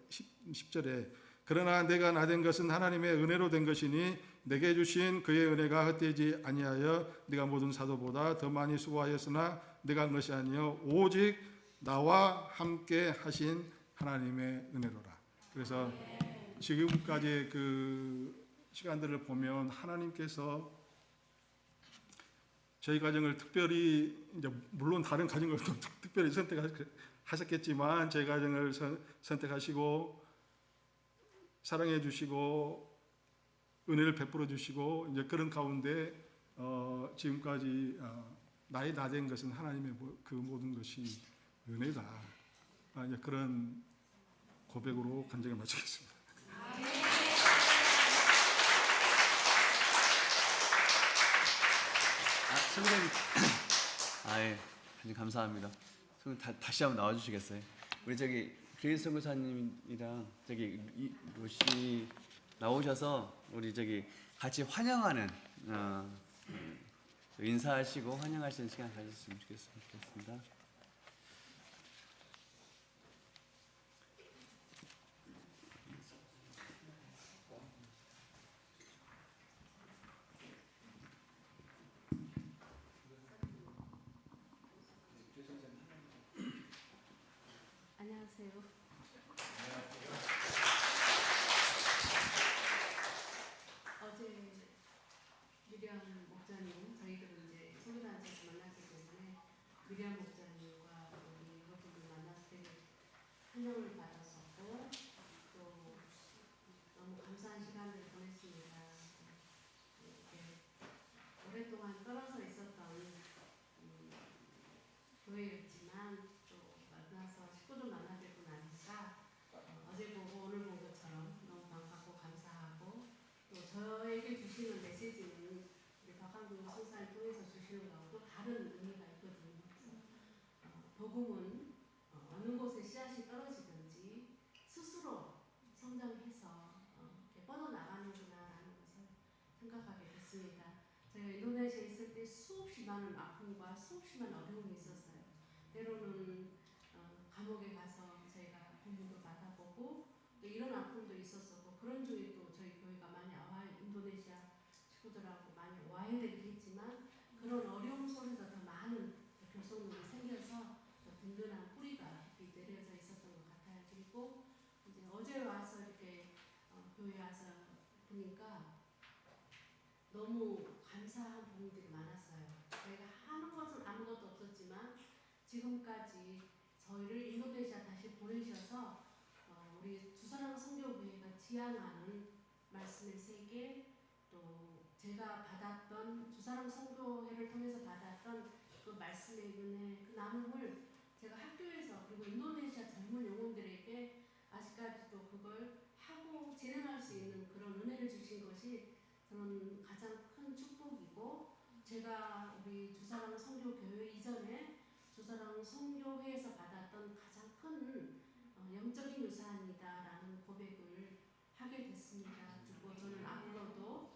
10절에 그러나 내가 나된 것은 하나님의 은혜로 된 것이니 내게 주신 그의 은혜가 헛되지 아니하여 네가 모든 사도보다 더 많이 수고하였으나 내가 한 것이 아니요 오직 나와 함께 하신 하나님의 은혜로라. 그래서 지금까지 그 시간들을 보면 하나님께서 저희 가정을 특별히 이제 물론 다른 가정을 또 특별히 선택하셨겠지만 저희 가정을 선택하시고 사랑해 주시고 은혜를 베풀어 주시고 이제 그런 가운데 지금까지 나의 나된 것은 하나님의 그 모든 것이 은혜다. 이제 그런 고백으로 간증을 마치겠습니다. 선생님, 예, 감사합니다. 선생님 다시 한번 나와주시겠어요? 우리 저기 교인 선교사님이랑 저기 로시 나오셔서 우리 저기 같이 환영하는 인사하시고 환영하시는 시간 가졌으면 좋겠습니다. 안녕하세요. 있습니다. 이렇게 오랫동안 떨어져 있었던 교회였지만 또 만나서 식구도 만나뵙고 나니까 어제 보고 오늘 본 것처럼 너무 반갑고 감사하고 또 저에게 주시는 메시지는 우리 박한국 선사를 통해서 주시는 거하고 다른 의미가 있거든요. 그래서 복음은 어느 곳에 씨앗이 떨어지든지 스스로 성장해서 이렇게 뻗어나가는구나라는 것을 생각하게 됐습니다. 제가 인도네시아에 있을 때 수없이 많은 아픔과 수없이 많은 어려움이 있었어요. 때로는 감옥에 가서 저희가 고문도 받아보고 또 이런 아픔도 있었었고 그런 중에 또 저희 교회가 많이 인도네시아 친구들하고 많이 와해되긴 했지만 그런 어려움 속에서 더 많은 결속력이 생겨서 더 든든한 뿌리가 깊이 내려져 있었던 것 같아요. 그리고 이제 어제 와서 이렇게 교회 와서 보니까 너무 감사한 부분들이 많았어요. 저희가 하는 것은 아무것도 없었지만 지금까지 저희를 인도네시아 다시 보내셔서 우리 두사랑 선교교회가 지향하는 말씀의 세계 또 제가 받았던 두사랑 선교회를 통해서 받았던 그 말씀의 은혜 그 나눔을 제가 학교에서 그리고 인도네시아 젊은 영혼들에게 아직까지도 그걸 하고 진행할 수 있는 그런 은혜를 주신 것이 저는 가장 큰 축복이고 제가 우리 두사랑 선교교회 이전에 두사랑 선교회에서 받았던 가장 큰 영적인 유산이다라는 고백을 하게 됐습니다. 그리고 저는 앞으로도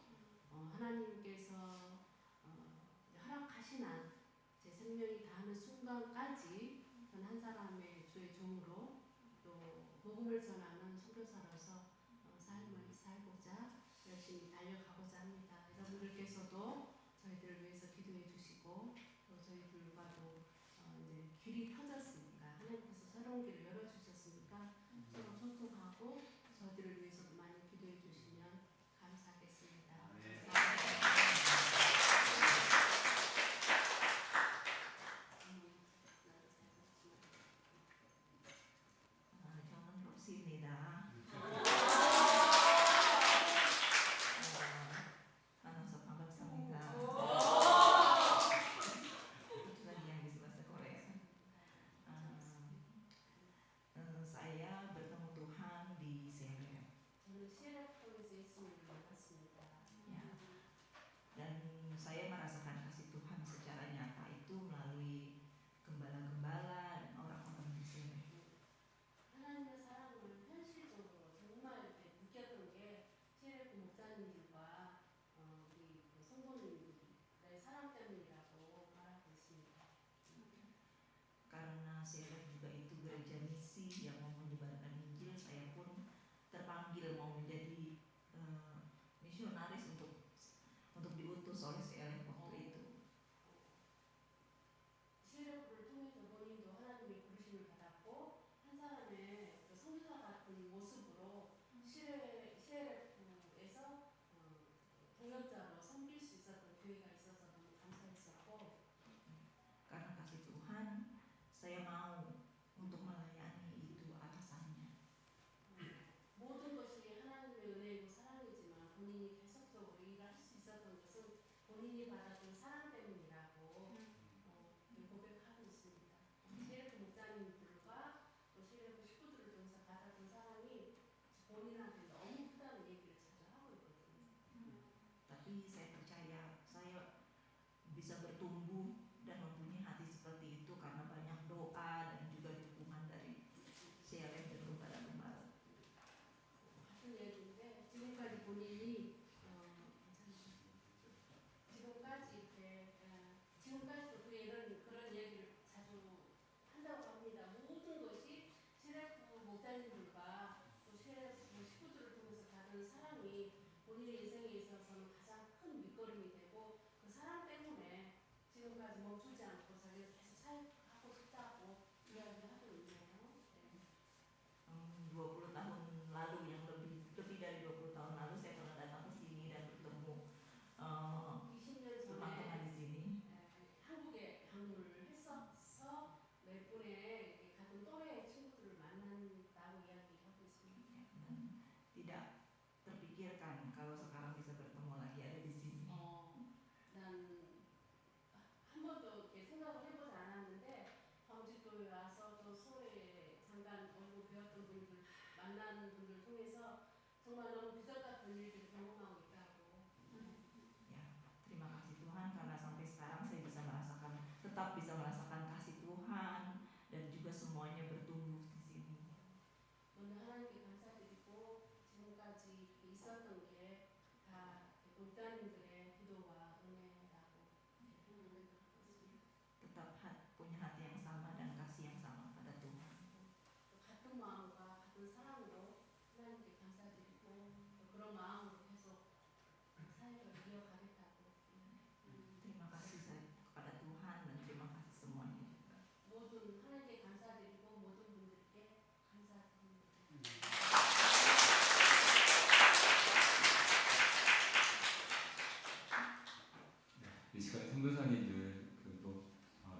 하나님께서 허락하시는 제 생명이 닿는 순간까지 저는 한 사람의 주의 종으로 또 복음을 전하는 선교사로서 삶을 살고자 열심히 달려가고자 합니다. 여러분들께서도 저희들을 위해서 기도해 주시고 또 저희들과도 이제 길이 터졌으니까 하나님께서 새로운 길을 열어주셨으니까 서로 소통하고 저희들을 위해서도 많이 기도해 주시면 감사하겠습니다. 저는 록시입니다. 만나서 반갑습니다. Tuhan yang di bahasa Korea. Saya bertemu Tuhan di Seoul. 저는 시에라폰에서 예수님을 만났습니다. Dan saya merasakan kasih Tuhan secara nyata itu melalui gembala-gembala dan orang-orang di sini. 하나님의 사랑을 현실적으로 정말 이렇게 느꼈던 게 시에라폰 목사님들과 우리 그 성도님들의 사랑 때문이라고 말하고 있습니다. Karena saya juga itu gereja misi yang mau menyebarkan Injil, saya pun terpanggil mau menjadi misionaris untuk diutus oleh CLF waktu itu. 시에라폰을 통해서 본인도 하나님의 부르심을 받았고 한 사람의 그 선교사 같은 모습으로 시에라폰에서 동역자로 섬길 수 있었던 기회가 있어서 너무 감사했었고 Karena kasih Tuhan, saya mau untuk melayani itu atasannya. 모든 것이 하나님의 은혜이고 사랑이지만 본인이 계속적으로 일할 수 있었던 것은 본인이 받았던 사랑 때문이라고 고백하고 있습니다. 시에라폰 목사님들과 또 시에라폰 식구들을 통해서 받았던 사랑이 본인한테 너무 크다는 얘기를 자주 하고 있거든요. Tapi saya percaya saya bisa bertumbuh dan mempunyai hati seperti itu karena banyak doa dan juga dukungan dari CLF dan gembala-gembala. 같은 얘기인데 지금까지 본인이 지금까지도 그런 얘기를 자주 한다고 합니다. 모든 것이 시래프 목사님들과 또 시래프 식구들을 통해서 받은 사랑이 본인의 인생에 있어서는 가장 큰 밑거름이 되고 그 사랑 때문에 지금까지 멈추지 않고 자기가 계속 사역하고 싶다고 이야기하고 있네요. 20 tahun lalu yang lebih dari 20 tahun lalu saya pernah datang ke sini dan bertemu 20년 teman-teman 전에 di sini. 한국에 방문을 했어서 몇 분의 같은 또래 친구들을 만난다고 이야기하고 있습니다. Dan tidak terpikirkan kalau sekarang 그분들 만나는 분들 통해서 정말 너무 기적 같은 일들을 경험하고 있다고. Ya, terima kasih Tuhan karena sampai sekarang saya bisa merasakan, tetap bisa merasakan kasih Tuhan dan juga semuanya bertumbuh di sini. 먼저 하나님께 감사드리고 지금까지 있었던 게 다 목사님들의 기도와 은혜라고 생각합니다. Tetap punya hati yang sama dan kasih yang sama pada Tuhan. 또 같은 마음과 같은 사랑으로 하나님께 감사드리고 또 그런 마음으로 계속 사역을 이어가겠다고. Terima kasih saya kepada Tuhan dan terima kasih semuanya juga. 모든 하나님께 감사드리고 모든 분들께 감사드립니다. 이 시간에 선교사님들 그리고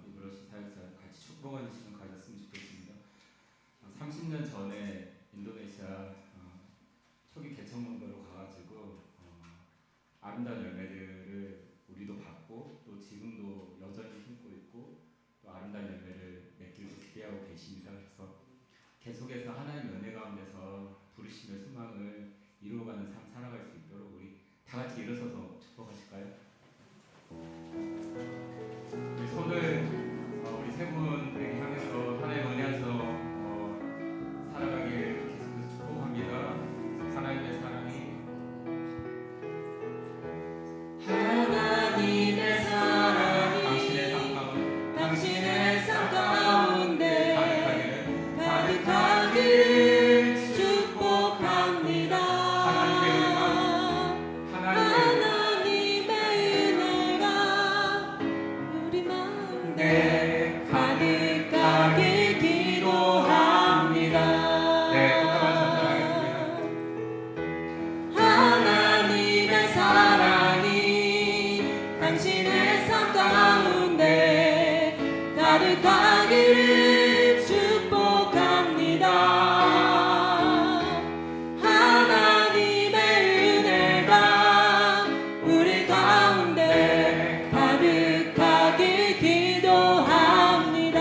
이브러시 사역자 같이 축복하는 시간 가졌으면 좋겠습니다. 30년 전에 인도네시아 초기 개척문도로 가가지고 아름다운 열매들을 우리도 받고 또 지금도 여전히 심고 있고 또 아름다운 열매를 맺기를 기대하고 계십니다. 그래서 계속해서 하나님 은혜 가운데서 부르심의 소망을 이루어가는 삶 살아갈 수 있도록 우리 다 같이 일어서서 축복하실까요? 우리 손을 우리 세 분에게 향해서 하나님 은혜 안에서 살아가길 계속해서 축복합니다. 하나님의 사랑이 하나님의 사랑이 당신의 삶 가운데 가득하기를 축복합니다. 하나님의 은혜가 우리 마음에 가득하게 기도합니다. 네, 똑같이 전달하겠습니다. 하나님의 사랑이 당신의 삶 가운데 가득하기를 축복합니다. 하나님의 은혜가 우리 가운데 가득하게 기도합니다.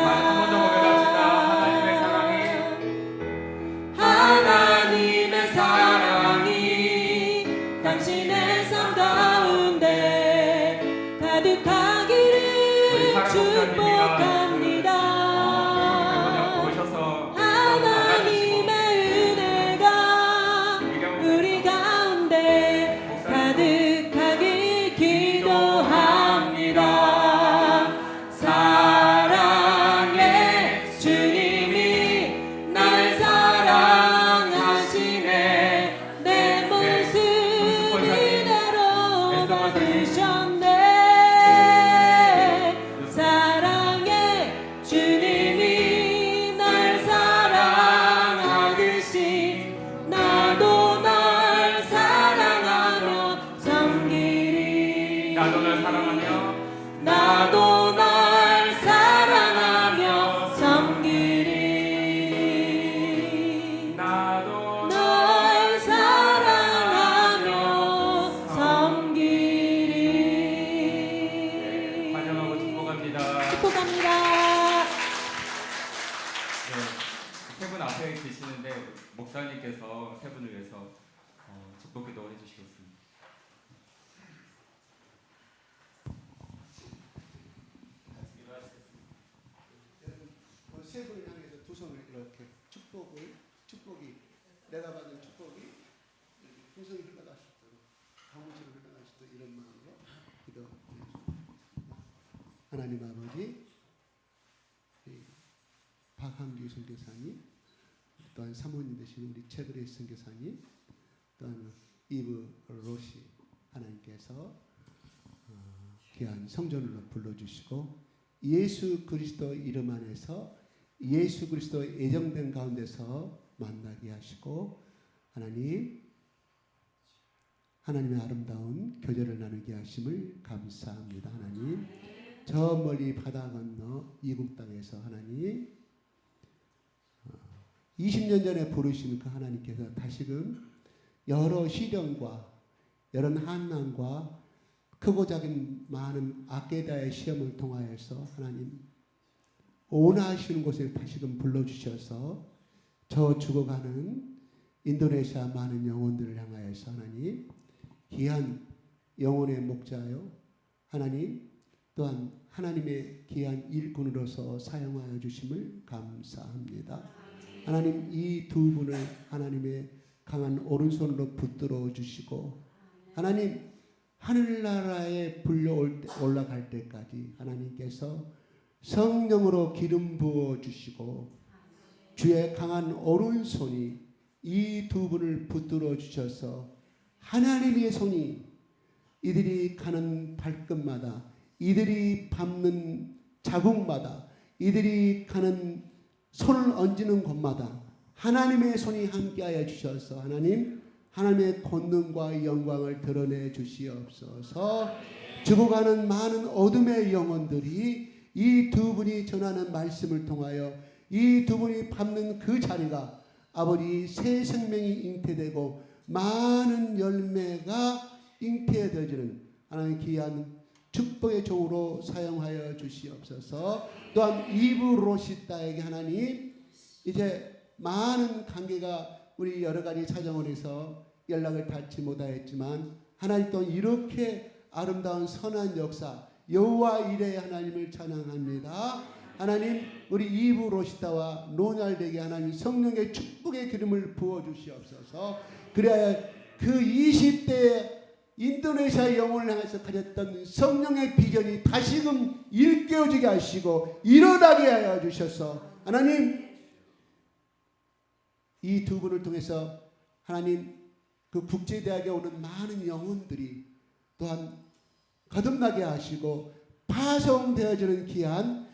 하나님의 사랑이 당신의 삶 가운데 가득하기를 축복합니다. 하나님의 은혜가 우리 가운데 가득하게 기도합니다. 사랑의 주님이 날 사랑하시네. 내 모습 이대로 받으셨네. 사랑의 주님이 날 사랑하듯이 나도 널 사랑하며 섬기리. 나도 널 사랑하며 나도 널 사랑하며 섬기리. 나도 널 사랑하며 섬기리. 환영하고 축복합니다. 축복합니다. 네, 세 분 앞에 계시는데 목사님께서 세 분을 위해서 축복 기도 해주시겠습니다. 세 분을 향해서 두 손을 이렇게 축복이 내가 받은 축복이 풍성히 흘러갈 수 있도록 강물처럼 흘러갈 수 있도록 이런 마음으로 기도드리겠습니다. 하나님 아버지, 박한규 선교사님, 또한 사모님 되신 우리 최그레 선교사님, 또한 이브 로시 하나님께서 귀한 성전으로 불러주시고 예수 그리스도 이름 안에서 예수 그리스도 예정된 가운데서 만나게 하시고 하나님의 아름다운 교제를 나누게 하심을 감사합니다. 하나님, 저 멀리 바다 건너 이국 땅에서 하나님 20년 전에 부르신 그 하나님께서 다시금 여러 시련과 여러 한난과 크고 작은 많은 아케다의 시험을 통하여서 하나님 원하시는 곳에 다시금 불러주셔서 저 죽어가는 인도네시아 많은 영혼들을 향하여서 하나님 귀한 영혼의 목자요 하나님 또한 하나님의 귀한 일꾼으로서 사용하여 주심을 감사합니다. 하나님 이 두 분을 하나님의 강한 오른손으로 붙들어 주시고 하나님 하늘나라에 불려 올라갈 때까지 하나님께서 성령으로 기름 부어 주시고 주의 강한 오른손이 이 두 분을 붙들어 주셔서 하나님의 손이 이들이 가는 발끝마다 이들이 밟는 자국마다 이들이 가는 손을 얹는 곳마다 하나님의 손이 함께하여 주셔서 하나님의 권능과 영광을 드러내 주시옵소서. 죽어가는 많은 어둠의 영혼들이 이 두 분이 전하는 말씀을 통하여 이 두 분이 밟는 그 자리가 아버지 새 생명이 잉태되고 많은 열매가 잉태되어지는 하나님 귀한 축복의 종으로 사용하여 주시옵소서. 또한 이브 로시다에게 하나님 이제 많은 관계가 우리 여러 가지 사정으로 해서 연락을 닿지 못하였지만 하나님 또 이렇게 아름다운 선한 역사 여호와 이레의 하나님을 찬양합니다. 하나님 우리 이브 로시다와 노날에게 하나님 성령의 축복의 기름을 부어 주시옵소서. 그래야 그 20대의 인도네시아 영혼을 향해서 가졌던 성령의 비전이 다시금 일깨워지게 하시고 일어나게 하여 주셔서 하나님 이 두 분을 통해서 하나님 그 국제대학에 오는 많은 영혼들이 또한 거듭나게 하시고 파송되어지는 귀한